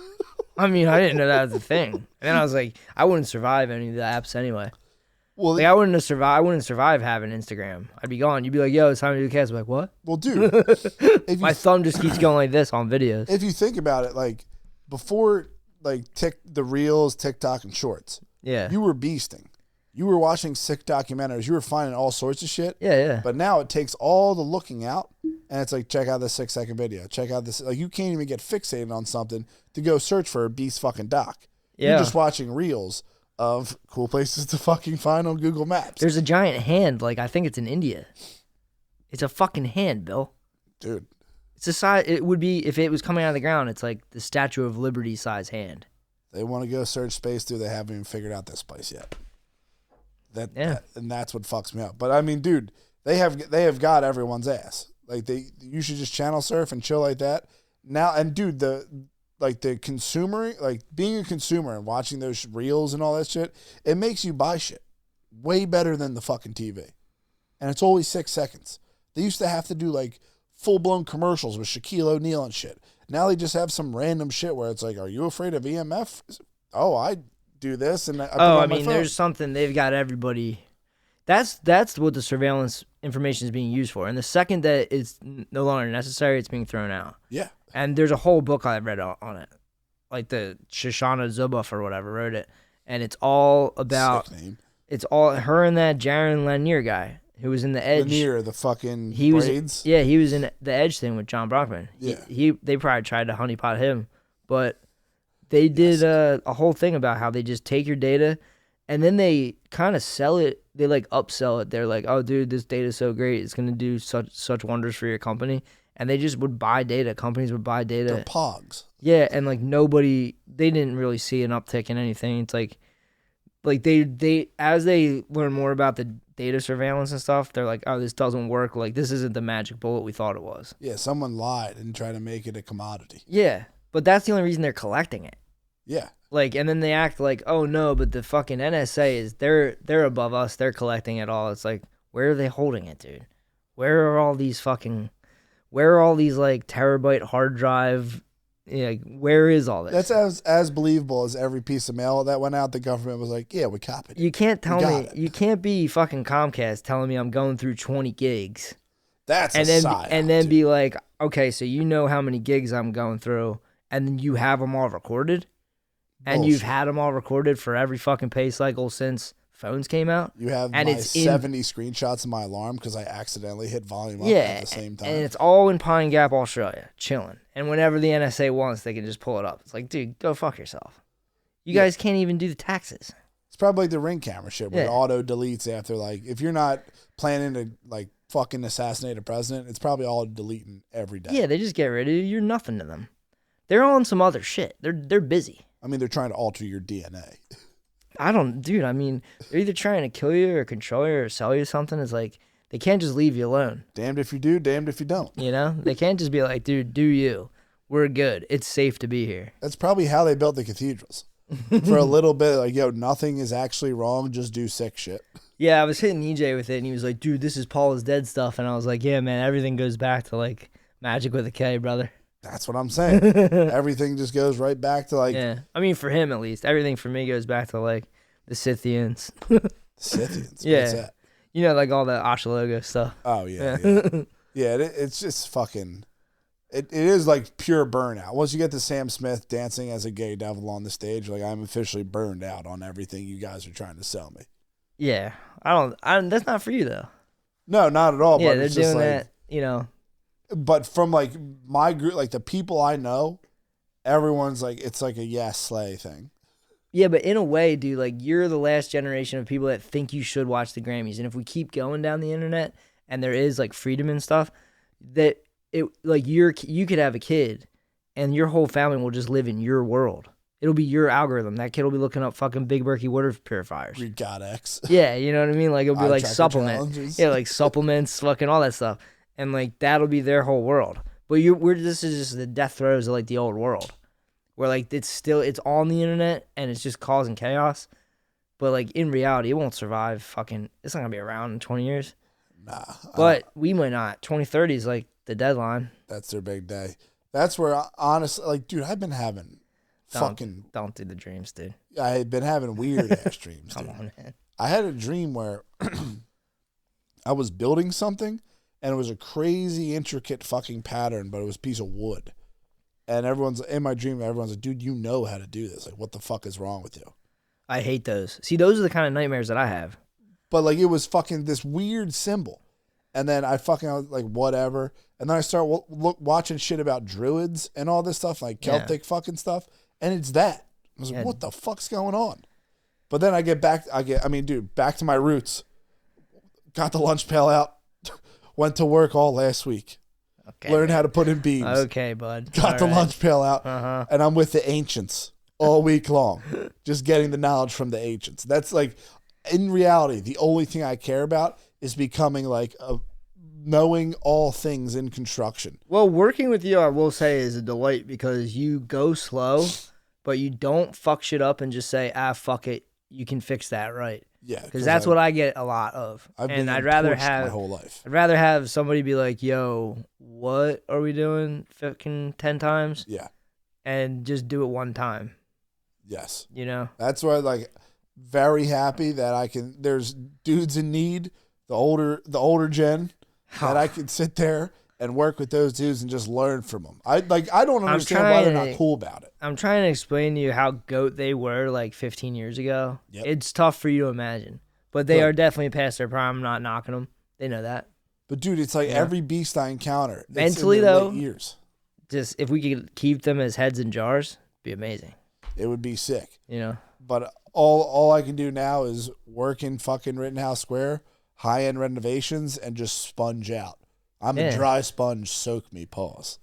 I mean, I didn't know that was a thing. And then I was like, I wouldn't survive any of the apps anyway. Well, like I wouldn't survive having Instagram. I'd be gone. You'd be like, "Yo, it's time to do the cast." I'm like, what? Well, dude, my thumb just keeps going like this on videos. If you think about it, like before, like the Reels, TikTok, and Shorts, you were beasting. You were watching sick documentaries. You were finding all sorts of shit. Yeah. But now it takes all the looking out, and it's like, check out this 6-second video. Check out this. Like you can't even get fixated on something to go search for a beast fucking doc. Yeah. You're just watching Reels of cool places to fucking find on Google Maps. There's a giant hand, like I think it's in India. It's a fucking hand, Bill. Dude. It's the size. It would be if it was coming out of the ground. It's like the Statue of Liberty size hand. They want to go search space, dude. They haven't even figured out this place yet. And that's what fucks me up. But I mean, dude, they have got everyone's ass. Like you should just channel surf and chill like that. Now and dude, the consumer, like being a consumer and watching those reels and all that shit, it makes you buy shit way better than the fucking TV. And it's always 6 seconds. They used to have to do like full-blown commercials with Shaquille O'Neal and shit. Now they just have some random shit where it's like, are you afraid of EMF? Oh, I do this and I put it on my phone. There's something they've got everybody. That's what the surveillance information is being used for. And the second that it's no longer necessary, it's being thrown out. Yeah. And there's a whole book I read on it. Like the Shoshana Zuboff or whatever wrote it. And it's all about, it's all her and that Jaron Lanier guy who was in The Edge. Lanier, the fucking braids? He was in The Edge thing with John Brockman. Yeah. They probably tried to honeypot him. But they did a whole thing about how they just take your data and then they kind of sell it. They like upsell it. They're like, oh, dude, this data's so great. It's going to do such wonders for your company. And they just would buy data. Companies would buy data. They're pogs. Yeah, and like they didn't really see an uptick in anything. It's like they as they learn more about the data surveillance and stuff, they're like, oh, this doesn't work. Like this isn't the magic bullet we thought it was. Yeah, someone lied and tried to make it a commodity. Yeah, but that's the only reason they're collecting it. Yeah. Like, and then they act like, oh no, but the fucking NSA they're above us. They're collecting it all. It's like, where are they holding it, dude? Where are all these like terabyte hard drive? Like, where is all this? That's as believable as every piece of mail that went out. The government was like, yeah, we copied it. You can't tell me, you can't be fucking Comcast telling me I'm going through 20 gigs. That's and a then psyop, and then be like, okay, so you know how many gigs I'm going through, and then you have them all recorded, and you've had them all recorded for every fucking pay cycle since phones came out. You have and my 70 screenshots of my alarm because I accidentally hit volume up at the same time. And it's all in Pine Gap, Australia, chilling. And whenever the NSA wants, they can just pull it up. It's like, dude, go fuck yourself. You guys can't even do the taxes. It's probably like the Ring camera shit where it auto deletes after, like, if you're not planning to, like, fucking assassinate a president, it's probably all deleting every day. Yeah, they just get rid of you. You're nothing to them. They're on some other shit. They're busy. I mean, they're trying to alter your DNA. I mean, they're either trying to kill you or control you or sell you something. It's like, they can't just leave you alone. Damned if you do, damned if you don't. You know? They can't just be like, dude, do you. We're good. It's safe to be here. That's probably how they built the cathedrals. For a little bit, like, yo, nothing is actually wrong. Just do sick shit. Yeah, I was hitting EJ with it, and he was like, dude, this is Paul is Dead stuff. And I was like, yeah, man, everything goes back to, like, Magic with a K, brother. That's what I'm saying. Everything just goes right back to, like... Yeah. I mean, for him, at least. Everything for me goes back to, like, the Scythians. Scythians? Yeah. What's that? You know, like, all the Ashalogo stuff. Oh, yeah. Yeah, it's just fucking... It is, like, pure burnout. Once you get to Sam Smith dancing as a gay devil on the stage, like, I'm officially burned out on everything you guys are trying to sell me. Yeah. That's not for you, though. No, not at all. Yeah, but they're it's just doing like, that, you know. But from, like, my group, like, the people I know, everyone's like, it's like a yes, slay thing. Yeah, but in a way, dude, like, you're the last generation of people that think you should watch the Grammys. And if we keep going down the internet and there is, like, freedom and stuff, that it, like, you could have a kid and your whole family will just live in your world. It'll be your algorithm. That kid will be looking up fucking Big Berkey water purifiers. Read God X. Yeah, you know what I mean? Like, it'll be Eye like tracker supplement. challenges. Yeah, like supplements, fucking all that stuff. And, like, that'll be their whole world. But this is just the death throes of, like, the old world. Where, like, it's on the internet and it's just causing chaos. But, like, in reality, it won't survive fucking... It's not going to be around in 20 years. Nah. But we might not. 2030 is, like, the deadline. That's their big day. That's where, honestly, like, dude, I've been having Don't do the dreams, dude. I've been having weird-ass dreams, Come dude. on, man. I had a dream where I was building something, and it was a crazy, intricate fucking pattern, but it was a piece of wood. And everyone's like, dude, you know how to do this. Like, what the fuck is wrong with you? I hate those. See, those are the kind of nightmares that I have. But, like, it was fucking this weird symbol. And then I was like, whatever. And then I start watching shit about druids and all this stuff, like Celtic fucking stuff. And it's that. I was like, what the fuck's going on? But then back to my roots. Got the lunch pail out. Went to work all last week. Okay, learned how to put in beams. Okay, bud. Got the lunch pail out. Uh-huh. And I'm with the ancients all week long. Just getting the knowledge from the ancients. That's like, in reality, the only thing I care about is becoming like knowing all things in construction. Well, working with you, I will say, is a delight because you go slow, but you don't fuck shit up and just say, fuck it. You can fix that, right? Yeah. Because that's what I get a lot of. And I'd rather have my whole life. I'd rather have somebody be like, yo, what are we doing fucking 10 times? Yeah. And just do it one time. Yes. You know? That's why, like, very happy that there's dudes in need, the older gen, that I can sit there and work with those dudes and just learn from them. I don't understand why they're not cool about it. I'm trying to explain to you how goat they were like 15 years ago. Yep. It's tough for you to imagine. But they are definitely past their prime. I'm not knocking them. They know that. But, dude, it's like every beast I encounter. Mentally, it's in their though, late years. Just if we could keep them as heads in jars, it'd be amazing. It would be sick. You know? But all I can do now is work in fucking Rittenhouse Square, high-end renovations, and just sponge out. I'm a dry sponge. Soak me, pause.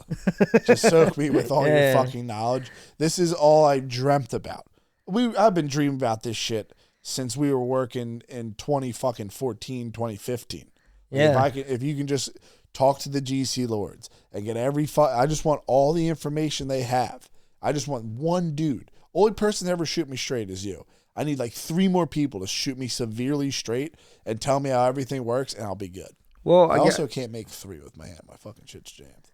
Just soak me with all your fucking knowledge. This is all I dreamt about. I've been dreaming about this shit since we were working in 2014, 2015. Yeah. If you can just talk to the GC lords and get I just want all the information they have. I just want one dude. Only person to ever shoot me straight is you. I need like 3 more people to shoot me severely straight and tell me how everything works, and I'll be good. Well, I also can't make 3 with my hand. My fucking shit's jammed.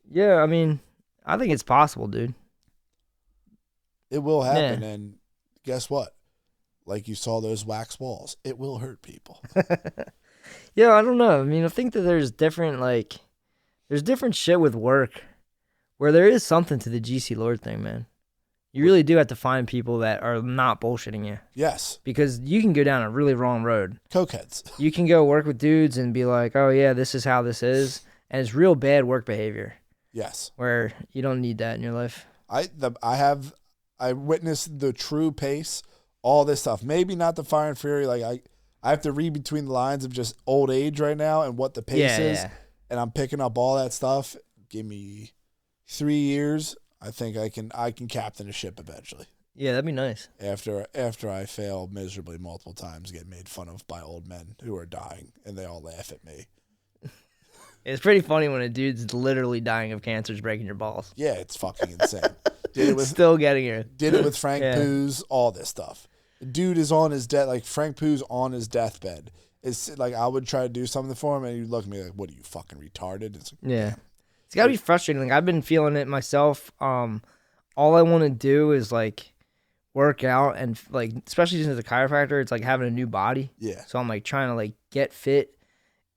Yeah, I mean, I think it's possible, dude. It will happen, and guess what? Like you saw those wax balls, it will hurt people. Yeah, I don't know. I mean, I think that there's different shit with work where there is something to the GC Lord thing, man. You really do have to find people that are not bullshitting you. Yes. Because you can go down a really wrong road. Cokeheads. You can go work with dudes and be like, oh, yeah, this is how this is. And it's real bad work behavior. Yes. Where you don't need that in your life. I witnessed the true pace, all this stuff. Maybe not the fire and fury. Like I have to read between the lines of just old age right now and what the pace is. Yeah. And I'm picking up all that stuff. Give me 3 years. I think I can captain a ship eventually. Yeah, that'd be nice. After I fail miserably multiple times, get made fun of by old men who are dying, and they all laugh at me. It's pretty funny when a dude's literally dying of cancer is breaking your balls. Yeah, it's fucking insane. Did it with, Still getting it. Did it with Frank Poos, all this stuff. Dude is on his like Frank Poo's on his deathbed. It's like I would try to do something for him, and he'd look at me like, "What are you fucking retarded?" It's like, yeah. Damn. It's gotta be frustrating. Like I've been feeling it myself. All I want to do is like work out and like, especially since the chiropractor, it's like having a new body. Yeah. So I'm like trying to like get fit,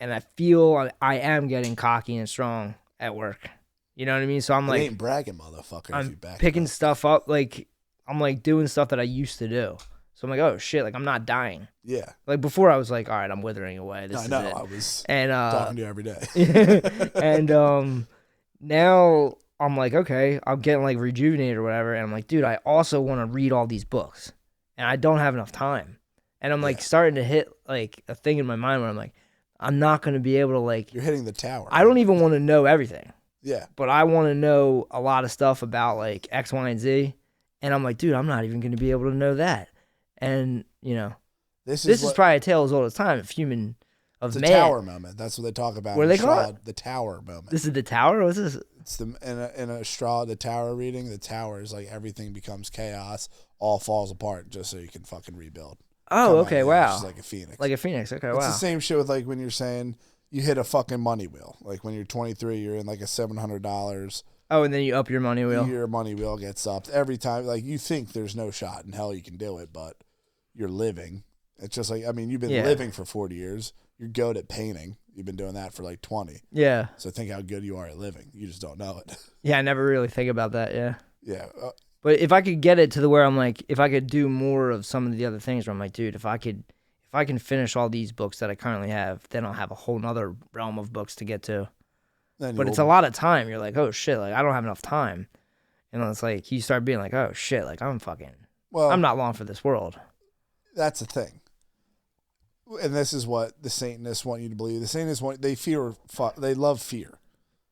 and I feel I am getting cocky and strong at work. You know what I mean? So I'm like, ain't bragging, motherfucker. I'm if you back picking stuff up. Like I'm like doing stuff that I used to do. So I'm like, oh shit, like I'm not dying. Yeah. Like before I was like, all right, I'm withering away. This I is know. it. I was and, talking to you every day. And now I'm like, okay, I'm getting like rejuvenated or whatever. And I'm like, dude, I also want to read all these books. And I don't have enough time. And I'm like starting to hit like a thing in my mind where I'm like, I'm not going to be able to like. You're hitting the tower. I don't even want to know everything. Yeah. But I want to know a lot of stuff about like X, Y, and Z. And I'm like, dude, I'm not even going to be able to know that. And, you know, this is probably a tale as old as time of human, of it's man. a tower moment. That's what they talk about. What do they call it? The tower moment. This is the tower? What's this? It's in a Strahd, the tower reading. The tower is like everything becomes chaos, all falls apart just so you can fucking rebuild. Oh, okay, wow. Just like a phoenix. Like a phoenix, okay, it's wow. It's the same shit with like when you're saying you hit a fucking money wheel. Like when you're 23, you're in like a $700. Oh, and then you up your money wheel. Your money wheel gets upped every time. Like you think there's no shot in hell you can do it, but you're living. It's just like, I mean, you've been living for 40 years. You're good at painting. You've been doing that for like 20. Yeah. So think how good you are at living. You just don't know it. Yeah, I never really think about that, yeah. Yeah. But if I could get it to the where I'm like, if I could do more of some of the other things where I'm like, dude, if I can finish all these books that I currently have, then I'll have a whole nother realm of books to get to. But it's a lot of time. You're like, oh shit, like I don't have enough time. And then it's like you start being like, oh shit, like I'm not long for this world. That's the thing. And this is what the Satanists want you to believe. The Satanists they love fear.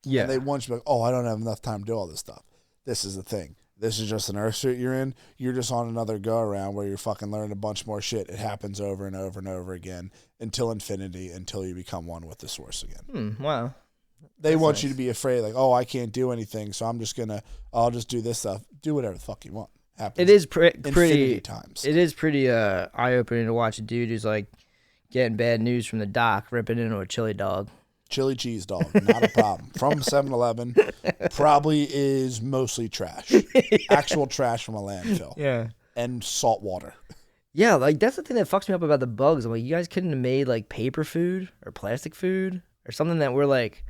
Yeah. And they want you to be like, oh, I don't have enough time to do all this stuff. This is the thing. This is just an earth suit you're in. You're just on another go around where you're fucking learning a bunch more shit. It happens over and over and over again until infinity, until you become one with the source again. Wow. They want you to be afraid, like, oh, I can't do anything, so I'll just do this stuff. Do whatever the fuck you want. Happens it is infinity times. It is pretty eye-opening to watch a dude who's like getting bad news from the doc, ripping into a chili dog. Chili cheese dog, not a problem. From 7-Eleven, probably is mostly trash. Actual trash from a landfill. Yeah. And salt water. Yeah, like that's the thing that fucks me up about the bugs. I'm like, you guys couldn't have made like paper food or plastic food or something that were like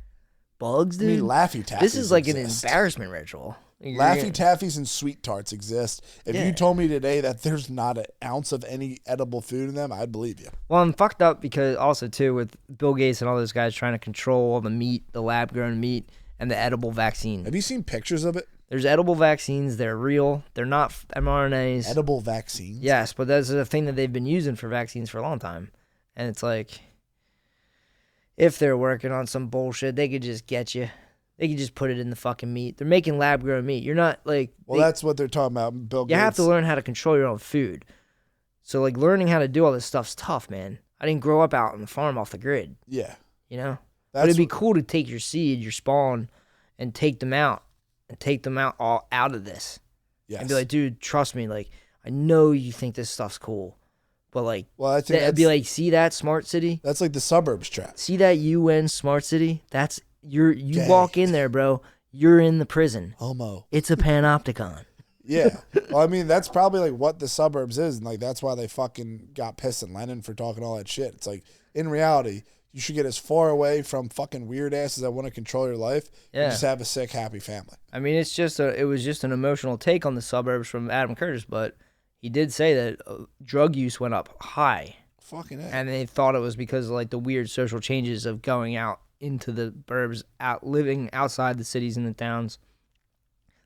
bugs, dude. I mean, Laffy Taffies This is like exist. an embarrassment ritual. Laffy Taffies and Sweet Tarts exist. If you told me today that there's not an ounce of any edible food in them, I'd believe you. Well, I'm fucked up because also, too, with Bill Gates and all those guys trying to control all the meat, the lab-grown meat, and the edible vaccine. Have you seen pictures of it? There's edible vaccines. They're real. They're not mRNAs. Edible vaccines? Yes, but that's a thing that they've been using for vaccines for a long time. And it's like, if they're working on some bullshit, they could just get you. They can just put it in the fucking meat. They're making lab-grown meat. You're not like... Well, that's what they're talking about, Bill Gates. You have to learn how to control your own food. So, like, learning how to do all this stuff's tough, man. I didn't grow up out on the farm off the grid. Yeah. You know? But it'd be cool to take your seed, your spawn, and take them out. And take them all out of this. Yes. And be like, dude, trust me. Like, I know you think this stuff's cool. But like, well, I think it'd be like, see that smart city? That's like the suburbs trap. See that UN smart city? That's you Gay. walk in there, bro. You're in the prison. Homo. It's a panopticon. Yeah. Well, I mean, that's probably like what the suburbs is, and like that's why they fucking got pissed at Lenin for talking all that shit. It's like, in reality, you should get as far away from fucking weird asses that want to control your life and just have a sick, happy family. I mean, it was just an emotional take on the suburbs from Adam Curtis, but he did say that drug use went up high. Fucking A. And they thought it was because of like the weird social changes of going out into the burbs, living outside the cities and the towns.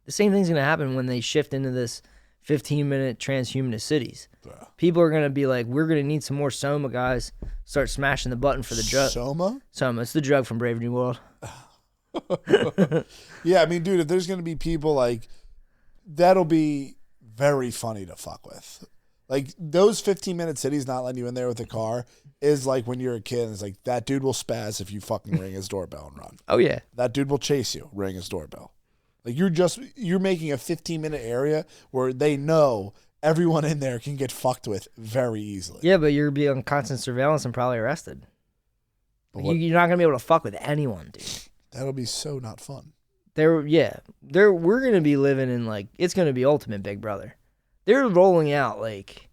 The same thing's gonna happen when they shift into this 15-minute transhumanist cities. Yeah. People are gonna be like, we're gonna need some more Soma, guys. Start smashing the button for the drug. Soma? Soma, it's the drug from Brave New World. Yeah, I mean, dude, if there's gonna be people like, that'll be very funny to fuck with. Like, those 15-minute cities not letting you in there with a car is like when you're a kid and it's like, that dude will spaz if you fucking ring his doorbell and run. Oh, yeah. That dude will chase you, ring his doorbell. Like, you're making a 15-minute area where they know everyone in there can get fucked with very easily. Yeah, but you're being on constant surveillance and probably arrested. Like, you're not going to be able to fuck with anyone, dude. That'll be so not fun. We're going to be living in, like, it's going to be ultimate Big Brother. They're rolling out like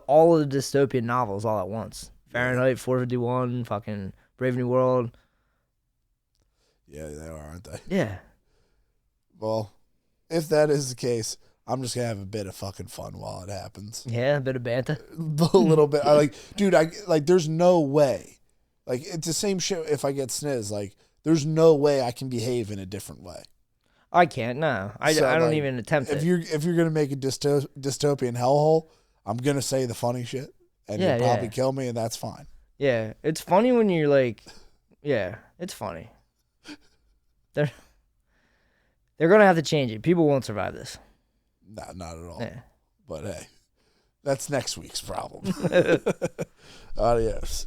all of the dystopian novels all at once. Fahrenheit 451, fucking Brave New World. Yeah, they are, aren't they? Yeah. Well, if that is the case, I'm just gonna have a bit of fucking fun while it happens. Yeah, a bit of banter. A little bit. There's no way. Like, it's the same shit if I get sniz. Like, there's no way I can behave in a different way. I can't. No, I don't even attempt it. If you're gonna make a dystopian hellhole, I'm gonna say the funny shit, and you'll probably kill me, and that's fine. Yeah, it's funny when you're like, yeah, it's funny. They're gonna have to change it. People won't survive this. No, not at all. Yeah. But hey, that's next week's problem. Adios.